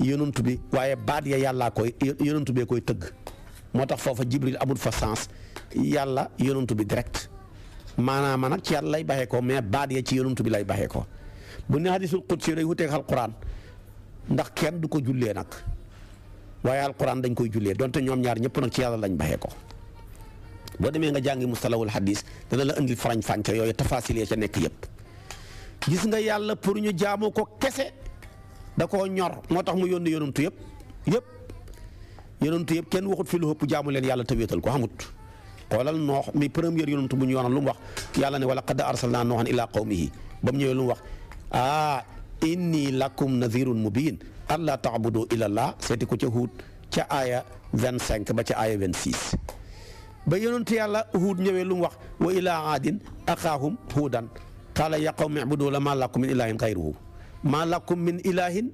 Speaker 1: yonantu bi waaye baat ya yàllaa koy yonantu bee koy tëgg moo tax foofa jibril amul fa sens yàlla yonantu bi direct maanaama nag ci yàlla lay baxee ko mais baat ya ci yonantu bi lay baxee ko bu ne hadisul qudsi day wuteeg alquran ndax kenn du ko jullee nag waaye alquran dañ koy jullee donte ñoom ñaar ñëpp nag ci yàlla lañ baxee ko boo demee nga jàngi mustalahul hadis dana la indil farañ fànce yooyu tafasil ya ca nekk yëpp gis nga yàlla pour ñu jaamu ko kese da koo ñor moo tax mu yónni yonantu yëpp kenn waxut fi lu ëpp jaamu leen yàlla te wéetal ko xamut xoolal noox mi première yonantu bu ñu yoonal lu mu wax yàlla ne wala qad arsalnaa nooxan ilaa qawmihi ba mu ñëwee lu mu wax inni lakum nadhirun mubin alla ta'budu illa allah seeti ko ca Huud ca aaya 25 ba ca aaya 26 ba yonent yàlla Huud ñëwee lu mu wax wa ilaa aadin axaahum huudan qaala ya qawmi i'budu maa lakum min ilahin xayruhu maa lakum min ilahin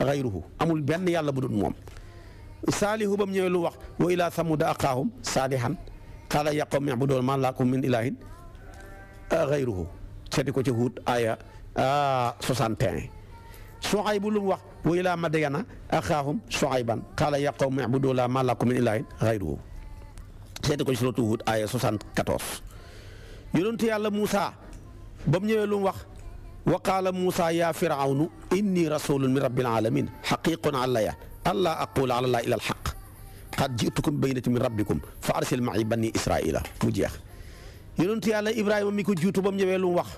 Speaker 1: xayruhu amul benn yàlla bu dul moom saalihu ba mu ñëwee lu wax wa ilaa samuda axaahum saalihan qaala ya qawmi i'budu maa lakum min ilahin xayruhu seeti ko ca Huud aaya 61 Suaybu lu mu wax wa ilaa madyana axaahum Suayban qaala ya qawmi i'budu maa lakum min ilaahin xayruhu seeti ko ci suuratu Huud aaya 74 yonentu yàlla Muusa ba mu ñëwee lu mu wax wa qaala Muusa yaa firawnu inni rasulun min rabbil alamin xaqiqun alayya allaa aqula ala llaahi illa alxaq qad ji'tukum bi bayyinatin min rabbikum fa arsil ma'i bani israila mu jeex yonentu yàlla Ibrahima mi ko juutu ba mu ñëwee lu mu wax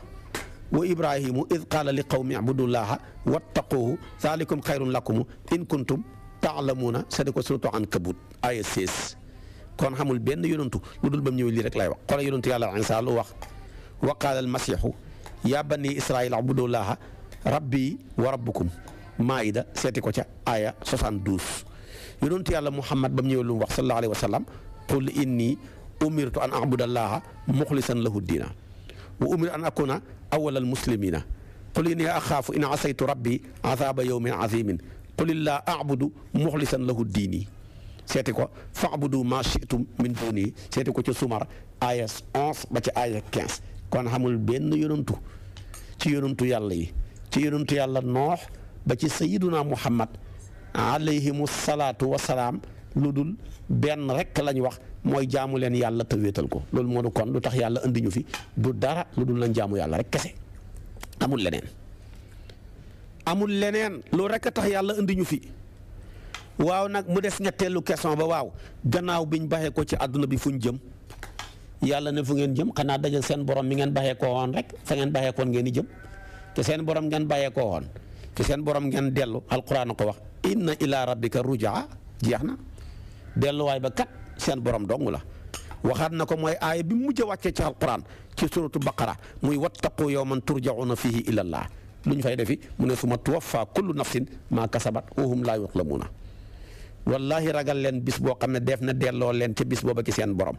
Speaker 1: wa ibrahimu id qaala li qawmi ibudullaha wattaquhu zalikum xayrun lakum in kuntum taalamuuna sadi ko suratu Ankabut aya 16 kon xamul benn yonantu lu dul ba mu ñëwee lii rek lay wax xoolal yonantu yàlla Iisaa lu wax wa qaala almasihu ya bani israila ibudullaha rabbi wa rabbukum maida seeti ko ca aya 72 yonantu yàlla Muhammad ba mu ñëwee lu mu wax sallallahu alayhi wa sallam qul inni umirtu an abudallaha muxlisan lahu diina wa umirtu an akuna awwal al-muslimina qul inni axaafu in asaytu rabbi azaaba yawmin azimin qul illaa a'budu muxlisan lahu diini seeti ko fa'budu maa shi'tum min duuni seeti ko ci Sumar aya 11 ba ci aya 15 kon xamul benn yonantu ci yonantu yàlla yi ci yonantu yàlla Noox ba ci sayyiduna Muhammad alayhimu salaatu wa salaam lu dul benn rek lañ wax mooy jaamu leen yàlla te wéetal ko loolu moo du kon lu tax yàlla andi ñu fi du dara lu dul lañ jaamu yàlla rek kese amul leneen loolu rek a tax yàlla andi ñu fi waaw nag mu des ñetteelu question ba waaw gannaaw biñ baxee ko ci àdduna bi fuñ jëm yàlla ne fu ngeen jëm xanaa dajal seen borom mi ngeen baxee koo woon rek fa ngeen baxee koon ngeen di jëm te seen borom ngeen baxee koo woon te seen borom ngeen dellu alquran a ko wax inna ila rabbika rujaa jeex na delluwaay ba kat seen borom dong la waxaat na ko mooy aaya bi mujj a wàccee ci alquran ci suratu baqara muy wattaqu yawman turjauna fihi ila allah lu ñu fay defi mu ne suma tuwaffa kullu nafsin maa kasabat wa hum laa yuzlamuuna wallahi ragal leen bis boo xam ne def na delloo leen ca bis booba ci seen borom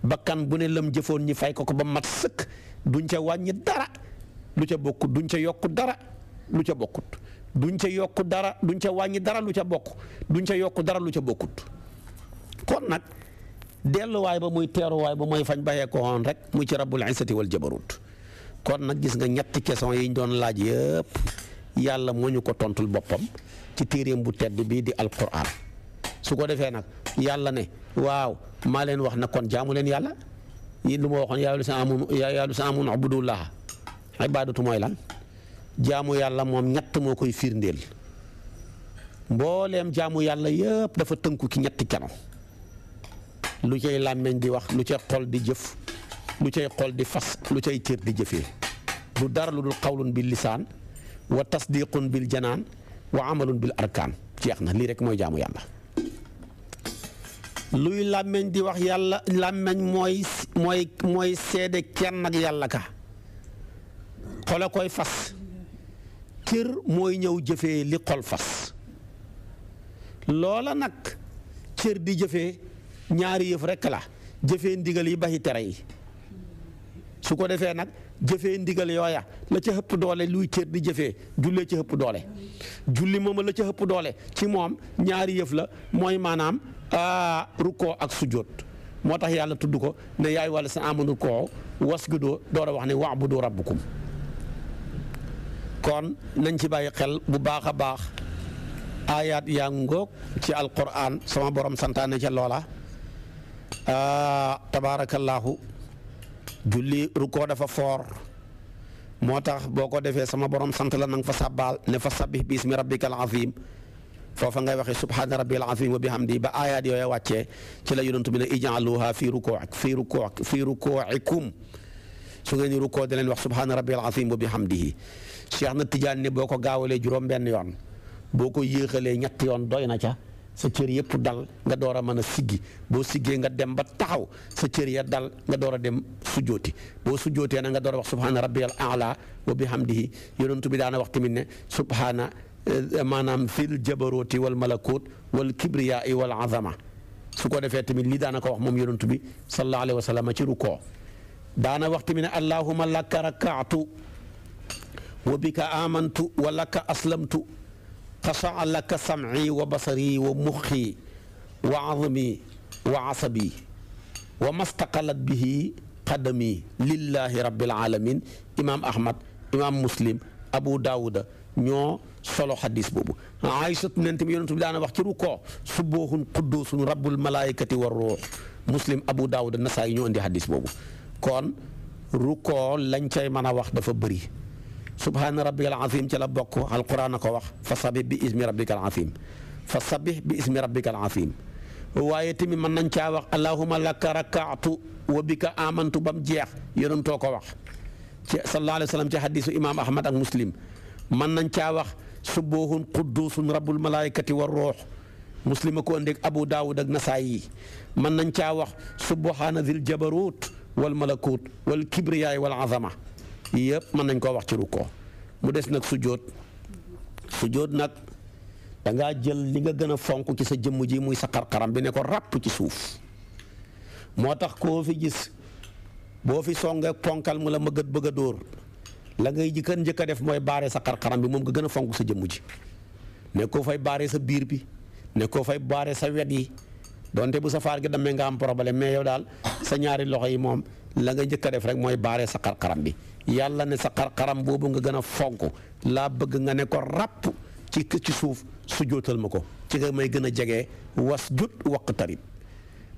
Speaker 1: bakkan bu ne lam jëfoon ñi fay ko ba mat sëkk duñ ca wàññi dara lu ca bokkut duñ ca yokku dara lu ca bokkut duñ ca yokku dara duñ ca wàññi dara lu ca bokk duñ ca yokku dara lu ca bokkut kon nag delluwaay ba muy teeruwaay ba mooy fañ baxee ko woon rek muy ci rabbul izzati wal jabarut kon nag gis nga ñetti question yi ñu doon laaj yëpp yàlla moo ñu ko tontul boppam ci téeréem bu tedd bii di alquran su ko defee nag yàlla ne waaw maa leen wax na kon jaamu leen yàlla yi lu ma waxoon yaa lladiina aamanu ubudullaha ibaadatu mooy lan jaamu yàlla moom ñett moo koy firndeel mbooleem jaamu yàlla yëpp dafa tënku ci ñetti keno lu cay làmmeñ di wax lu cay xol di jëf lu cay xol di fas lu cay cër di jëfee du dara lu dul qawlun bil lisaan wa tasdiqun bil janaan wa amalun bil arkaan jeex na lii rek mooy jaamu yàlla luy làmmeñ di wax yàlla làmmeñ mooy seede kenn ak yàlla ka xol a koy fas cër mooy ñëw jëfee li xol fas loola nag cër di jëfee ñaari yëf rekk la jëfee ndigal yi baxi tere yi su ko defee nag jëfee ndigal yooya la ca ëpp doole luy cër di jëfee jullee ca ëpp doole julli moom la ca ëpp doole ci moom ñaari yëf la mooy maanaam rukkoo ak sujjóot moo tax yàlla tudd ko ne yaay wala sa amanu rukkoo wasjudu door a wax ne wa'budu rabbukum kon nañ ci bàyyi xel bu baax a baax aayaat yaa ngoog ci alquran sama borom santaane ca loola tabaarakallaahu julli rukkoo dafa foor moo tax boo ko defee sama borom sant la nanga fa sàbbaal ne fa sabbih bi ismi rabbikal azim foofa ngay waxee subhaana rabbil azim wa bihamdi ba aayaat yooya wàccee ci la yonent bi ne ij'aluha fi rukuu'ikum su ngeen di rukkoo di leen wax subhaana rabbil azim wa bihamdihi Cheikh na Tijaan ne boo ko gaawalee juróom benn yoon boo ko yéexalee ñetti yoon doy na ca sa cër yëpp dal nga door a mën a siggi boo siggee nga dem ba taxaw sa cër ya dal nga door a dem sujjooti boo sujjootee na nga door a wax subhaana rabbiyal a'la wa bihamdihi yonent bi daana wax tamit ne subhaana maanaam fil jabarooti wal malakut wal kibriyaai wal azama su ko defee tamit lii daana ko wax moom yonent bi sallallahu alayhi wa sallam ci rukoo daana wax tamit ne allahumma laka rakaatu wa bika amantu wa laka aslamtu xasaa laka sam'i wa basari wa muxi wa azmi wa asabi wa mastaqalat bihi qadami lillahi rabbil alamin imam ahmad imam muslim abu daawuda ñoo solo xadis boobu aysatu nent mi yonent bi daana wax ci rukkoo subuhun quddusun rabbul malaikati war ruux muslim abu daawuda nasaayi ñoo indi xadis boobu kon rukkoo lañ cay mën a wax dafa bëri subhaana rabbikal azim ci la bokk alquran a ko wax fa sabih bi ismi rabbikal azim fa sabih bi ismi rabbikal azim waaye tamit mën nañ caa wax allahumma laka rakaatu wa bika amantu ba mu jeex yonentoo ko wax ci sallallahu alayhi wa sallam ci hadisu imam ahmad ak muslim mën nañ caa wax subuhun quddusun rabbul malaikati war ruux muslim a ko indi ak abu daawud ak nasaayi mën nañ caa wax subhaana zil jabarut wal malakut wal kibriyaay wal azama yëpp mën nañ koo wax ci rukkoo mu des nag sujjóot nag dangaa jël li nga gën a fonk ci sa jëmm ji muy sa xarxaram bi ne ko ràpp ci suuf moo tax koo fi gis boo fi songee ponkal mu la mëggat bëgg a dóor la ngay njëkk a def mooy baare sa xarxaram bi moom nga gën a fonk sa jëmm ji ne koo fay baare sa biir bi ne koo fay baare sa wet yi donte bu sa faar gi demee nga am problème mais yow daal sa ñaari loxo yi moom la nga njëkk a def rek mooy baare sa xarxaram bi yàlla ne sa xarxaram boobu nga gën a fonk laa bëgg nga ne ko ràpp ci suuf sujjóotal ma ko ci nga may gën a jege wasjud waqtarib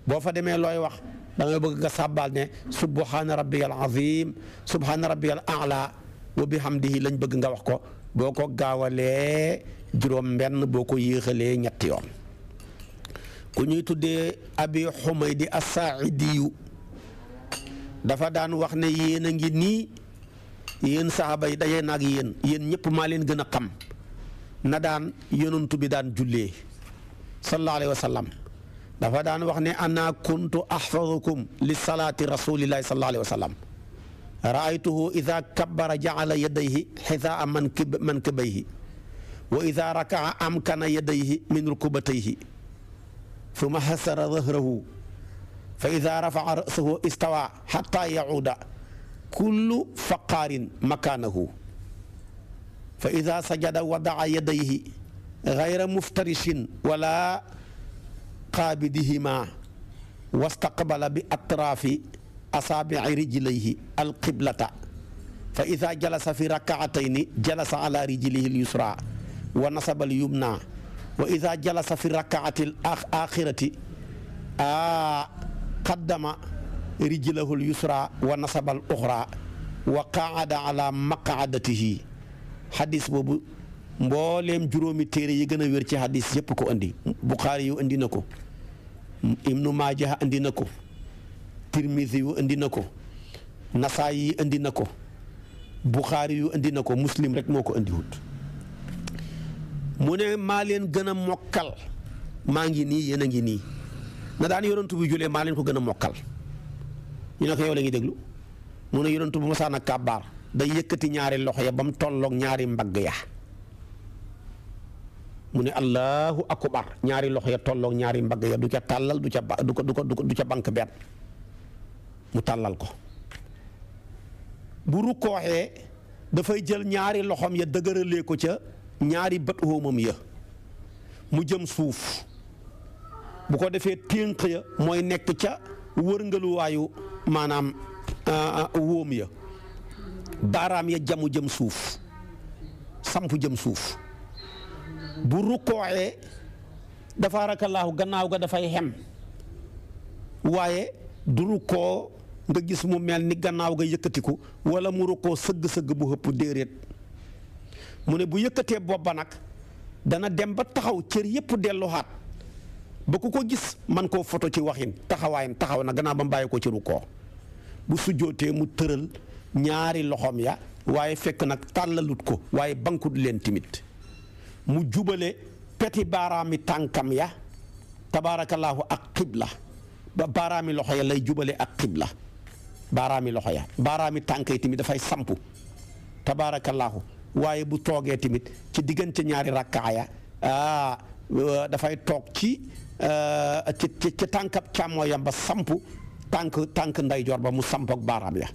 Speaker 1: boo fa demee looy wax da ngay bëgg nga sàbbaal ne subhaana rabbiyal azim subhaana rabbiyal a'la wa bihamdihi lañ bëgg nga wax ko boo ko gaawalee juróom benn boo ko yéexalee ñetti yoon ku ñuy tuddee abi xumaydi as-saa'idiyu dafa daan wax ne yéen a ngi nii yéen saxaaba yi dajee naag yéen ñëpp maa leen gën a xam na daan yonantu bi daan jullee sallallahu alayhi wa sallam dafa daan wax ne ana kuntu ahfadukum li salaati rasulillahi sallallahu alayhi wa sallam raaytuhu ida kabbara jaala yadayhi xisaa mankibayhi wa ida rakaa amkana yadayhi min rukubatayhi summa hasara dahrahu fa ida rafaa rasahu istawa xata yacuuda kullu faqaarin makaanahu fa ida sajada wadaca yadayhi gayra muftarishin wala qaabidihima wastaqbala bi atraafi asaabici rijlayhi alqiblata fa ida jalasa fi rakaatayni jalasa ala rijlihi lyusra wa nasaba alyumna wa ida jalasa fi rakaati alaxirati qaddama rijlahu lyusra wa nasaba aluxra wa qaada ala maqaadatihi xadis boobu mbooleem juróomi téere yi gën a wér ci xadis yépp ko andi Buxaari yu andi na ko Ibnu Maaja andi na ko Tirmisi yu andi na ko Nasaayi yi andi na ko Buxaari yu andi na ko Muslim rek moo ko andi wut mu ne maa leen gën a mokkal maa ngi nii yéen a ngi nii na daan yonantu bi julee maa leen ko gën a mokkal ñu ne ko yow la ngi déglu mu ne yonantu bu masaan a kàbbaar day yëkkati ñaari loxo ya ba mu tolloog ñaari mbagg ya mu ne allahu akbar ñaari loxo ya tolloog ñaari mbagg ya du ca tàllal du ca bank benn mu tàllal ko bu rukkooxee dafay jël ñaari loxom ya dëgëralee ko ca ñaari bët hóomam ya mu jëm suuf bu ko defee ténk ya mooy nekk ca wërngaluwaayu maanaam wóom ya baaraam ya jamu jëm suuf samp jëm suuf bu rukkooxee dafa rakallaahu gannaaw ga dafay xem waaye du rukkoo nga gis mu mel ni gannaaw ga yëkkatiku wala mu rukkoo sëgg-sëgg bu hëpp déedéet mu ne bu yëkkatee bopp ba nag dana dem ba taxaw cër yépp delluwaat ba ku ko gis man koo foto ci waxin taxawaayam taxaw na gannaaw ba mu bàyyi ko ci rukkoo bu sujjootee mu tëral ñaari loxoom ya waaye fekk nag tàllalut ko waaye bankut leen timit mu jubale peti baaraami tànkam ya tabaarakallaahu ak xibla ba baaraami loxo ya lay jubale ak xibla baaraami loxo ya baaraami tànk yi tamit dafay sampu tabaarakallaahu waaye bu toogee tamit ci diggante ñaari rakkaaya dafay toog ci tànkab càmmooyam ba sampu tànk ndeyjoor ba mu samp ak baaraam ya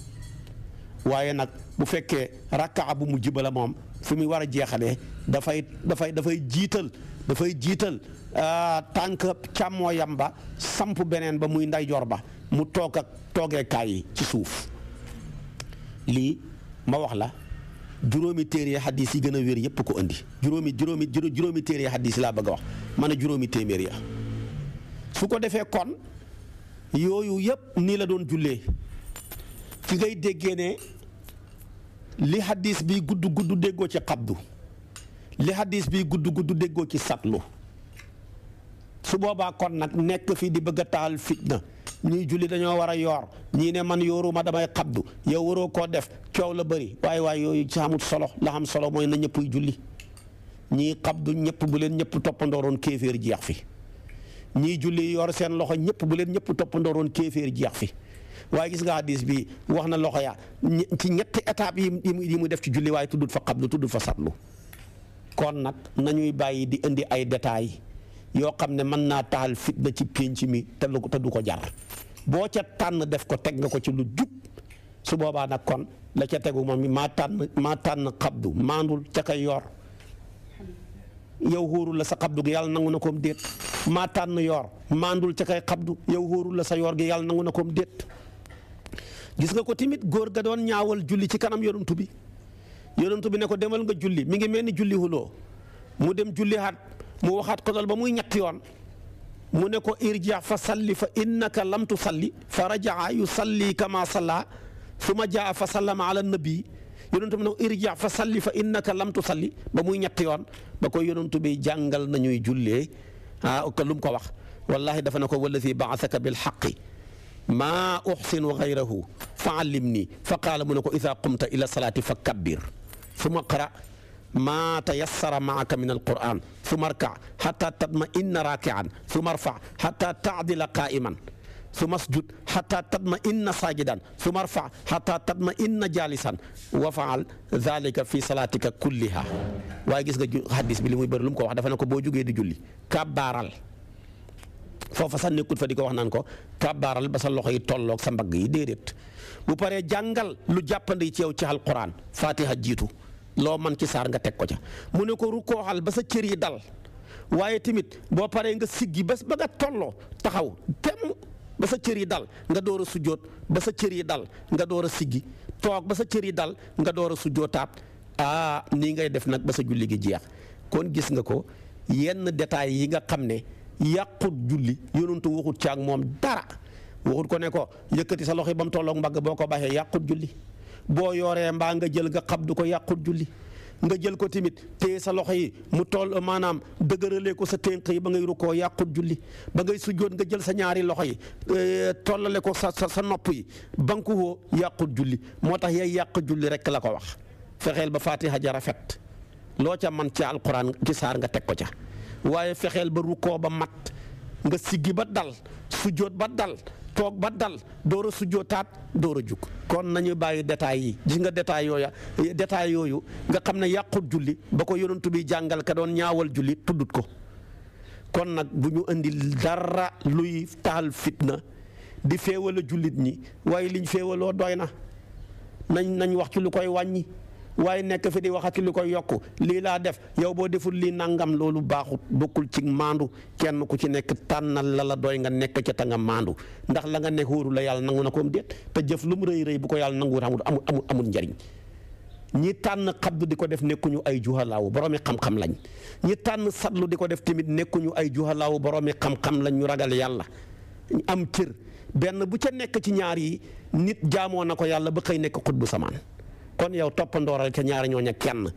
Speaker 1: waaye nag bu fekkee rakkaa bu mujj ba la moom fi muy war a jeexalee dafay jiital tànk càmmooyam ba samp beneen ba muy ndeyjoor ba mu toog ak toogeekaay yi ci suuf lii ma wax la juróomi téere xaddiis yi gën a wér yëpp ko indi juróomi téere xaddiis yi laa bëgg a wax ma ne juróomi téeméer ya su ko defee kon yooyu yëpp nii la doon jullee ci ngay déggee ne li xaddiis bi gudd déggoo ci xabdu li xaddiis bi gudd déggoo ci satlu su boobaa kon nag nekk fi di bëgg a taal fitna ñuy julli dañoo war a yoor ñii ne man yooruma damay xabdu yow waroo koo def coow la bëri waaye yooyu ci amut solo la xam solo mooy na ñëppuy julli ñii xabdu ñëpp bu leen ñëpp toppandooroon kéeféer jeex fi ñii julli yor seen loxo ñëpp bu leen ñëpp toppandooroon kéeféer jeex fi waaye gis nga hadis bi wax na loxo ya ci ñetti étape yi mu def ci julli waaye tuddut fa xabdu tuddut fa satlu kon nag nañuy bàyyi di indi ay détails yoo xam ne mën naa taal fitna ci pénc mi te du ko jar boo ca tànn def ko teg nga ko ci lu jub su boobaa nag kon la ca tegu moom maa tànn xabdu maandul ca kay yor yow xóorul la sa xabdu gi yàlla nangu na koom déet maa tànn yor maandul ca kay xabdu yow xóorul la sa yor gi yàlla nangu na koom déet gis nga ko tamit góor ga doon ñaawal julli ci kanam yonantu bi ne ko demal nga julli mi ngi mel ni julli huloo mu dem julli haat mu waxaat ko dal ba muy ñetti yoon mu ne ko irja fa salli fa innaka lam tusalli fa rajaa yusalli kama salla suma jaa fa sallama ala nabi yonentu bi ne ko irja fa salli fa innaka lam tusalli ba muy ñetti yoon ba ko yonentu bi jàngal nañuy jullee ka lu mu ko wax wallahi dafa ne ko wallazi baasaka bil haqqi maa uxsinu gayrahu fa allimni fa qaala mu ne ko ida qumta ila salaati fa kabbir suma qara maa tayassara maaka min alquran summa arka xata tatma inna raakian summa arfa xata taadila qaiman summa asjud xata tatma inna saajidan summa arfa xata tatma inna jaalisan wa faal dalika fi salaatika kulliha waaye gis nga hadis bi li muy bëri lu mu ko wax dafa ne ko boo jógee di julli kabbaaral foofa sax nekkul fa di ko wax naan ko kabbaaral ba sa loxo yi tolloog sa mbagg yi déedéet bu paree jàngal lu jàppandi ci yow ci alquran fatiha jiitu loo man ci saar nga teg ko ca mu ne ko rukkooxal ba sa cër yi dal waaye tamit boo paree nga siggi ba nga tolloo taxaw temm ba sa cër yi dal nga door a sujjoot ba sa cër yi dal nga door a siggi toog ba sa cër yi dal nga door a sujjootaat nii ngay def nag ba sa julli gi jeex kon gis nga ko yenn détails yi nga xam ne yàqut julli yonentu waxut caag moom dara waxut ko ne ko yëkkati sa loxo yi ba mu tolloog mbagg boo ko baxee yàqut julli boo yooree mbaa nga jël nga xabdu ko yàqut julli nga jël ko tamit téye sa loxo yi mu toll maanaam dëgëralee ko sa ténk yi ba ngay rukkoo yàqut julli ba ngay sujjoot nga jël sa ñaari loxo yi tollale ko sa nopp yi banku woo yàqut julli moo tax yay yàq julli rek la ko wax fexeel ba fatiha ja rafet loo ca man ci alquran ci saar nga teg ko ca waaye fexeel ba rukkoo ba mat nga siggi ba dal sujjoot ba dal toog ba dal door a sujjootaat door a jug kon nañu bàyyi détails yi gis nga détails yooyu nga xam ne yàqut julli ba ko yonentu bi jàngal ka doon ñaawal julli tuddut ko kon nag bu ñu indi dara luy taal fitna di féewala jullit ñi waaye liñ féewaloo doy na nañ wax ci lu koy wàññi waaye nekk fi di waxati lu koy yokku lii laa def yow boo deful lii nangam loolu baaxut bokkul ci maandu kenn ku ci nekk tànnal la doy nga nekk ca ta nga maandu ndax la nga nekk wóoru la yàlla nangu na koom déet te jëf lu mu rëy bu ko yàlla nangu amul njariñ ñi tànn xabdu di ko def nekkuñu ay juhalaawu boroomi xam-xam lañ ñi tànn satlu di ko def tamit nekkuñu ay juhalaawu boroomi xam-xam lañ ñu ragal yàlla am cër benn bu ca nekk ci ñaar yi nit jaamoo na ko yàlla ba xëy nekk xutbu samaan kon yow toppandooral ca ñaari ñooña kenn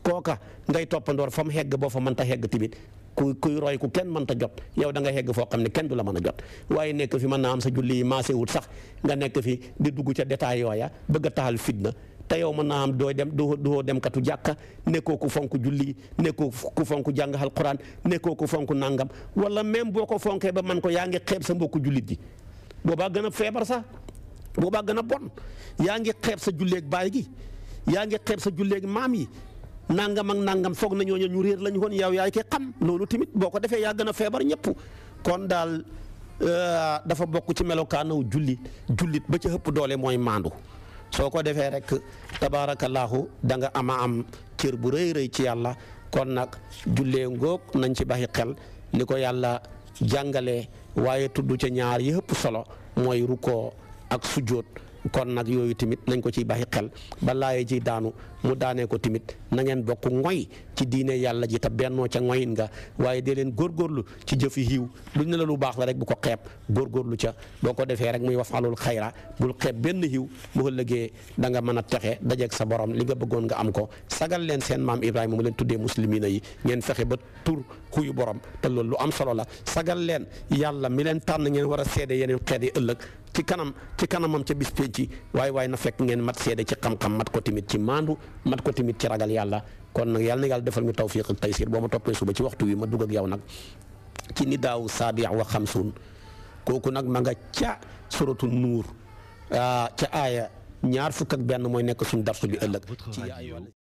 Speaker 1: kooka ngay toppandoor fa mu hegg boo fa mënta hegg tamit kuy roy ku kenn mënta jot yow da nga hegg foo xam ne kenn du la mën a jot waaye nekk fi mën naa am sa julli yi maase wut sax nga nekk fi di dugg ca détail yooya bëgg a taxal fitna te yow mën naa am dooy dem doo dem katu jàkka nekkoo ku fonk julli nekkoo ku fonk jàng alquran nekkoo ku fonk nangam wala même boo ko fonkee ba man ko yaa ngi xeeb sa mbokku jullit ji boobaa gën a feebar sax boobaa gën a bon yaa ngi xeeb sa julleeg baay gi yaa ngi xeeb sa julleeg maam yi nangam ak nangam foog na ñooñu ñu réer lañu woon yow yaay ke xam loolu tamit boo ko defee yaa gën a feebar ñëpp kon daal dafa bokk ci melokaanaw jullit ba ca ëpp doole mooy maandu soo ko defee rek tabaarakallaahu da nga am cër bu rëy rëy ci yàlla kon nag jullee ngóog nañ ci baxi xel ni ko yàlla jàngalee waaye tudd ca ñaar yi ëpp solo mooy rukkoo ak sujjóot kon nag yooyu tamit nañ ko ciy baxi xel ba laayee ci daanu mu daanee ko tamit na ngeen bokk ngoy ci diine yàlla ji te bennoo ca ngoyin nga waaye dee leen góorgóorlu ci jëfi xiiw lu ne la lu baax la rek bu ko xeeb góorgóorlu ca boo ko defee rek muy wafalul xayra bul xeeb benn xiiw bu ëllëgee da nga mën a texe dajeeg sa borom li nga bëggoon nga am ko sagal leen seen maam Ibrahima mu leen tuddee muslimina yi ngeen fexe ba tur xuyu borom te loolu lu am solo la sagal leen yàlla mi leen tànn ngeen war a seede yeneen xeet yi ëllëg ci kanamam ca bis penci waaye na fekk ngeen mat seede ci xam-xam mat ko tamit ci maandu mat ko tamit ci ragal yàlla kon nag yàlla na yàlla defal ñu tawfiq ak taysir boo ma toppee suba ci waxtu wi ma dugg ak yow nag ci nidaawu saabi wa xamsuun kooku nag ma nga ca suratu nuur ca aaya 21 mooy nekk suñu darsu bi ëllëg ci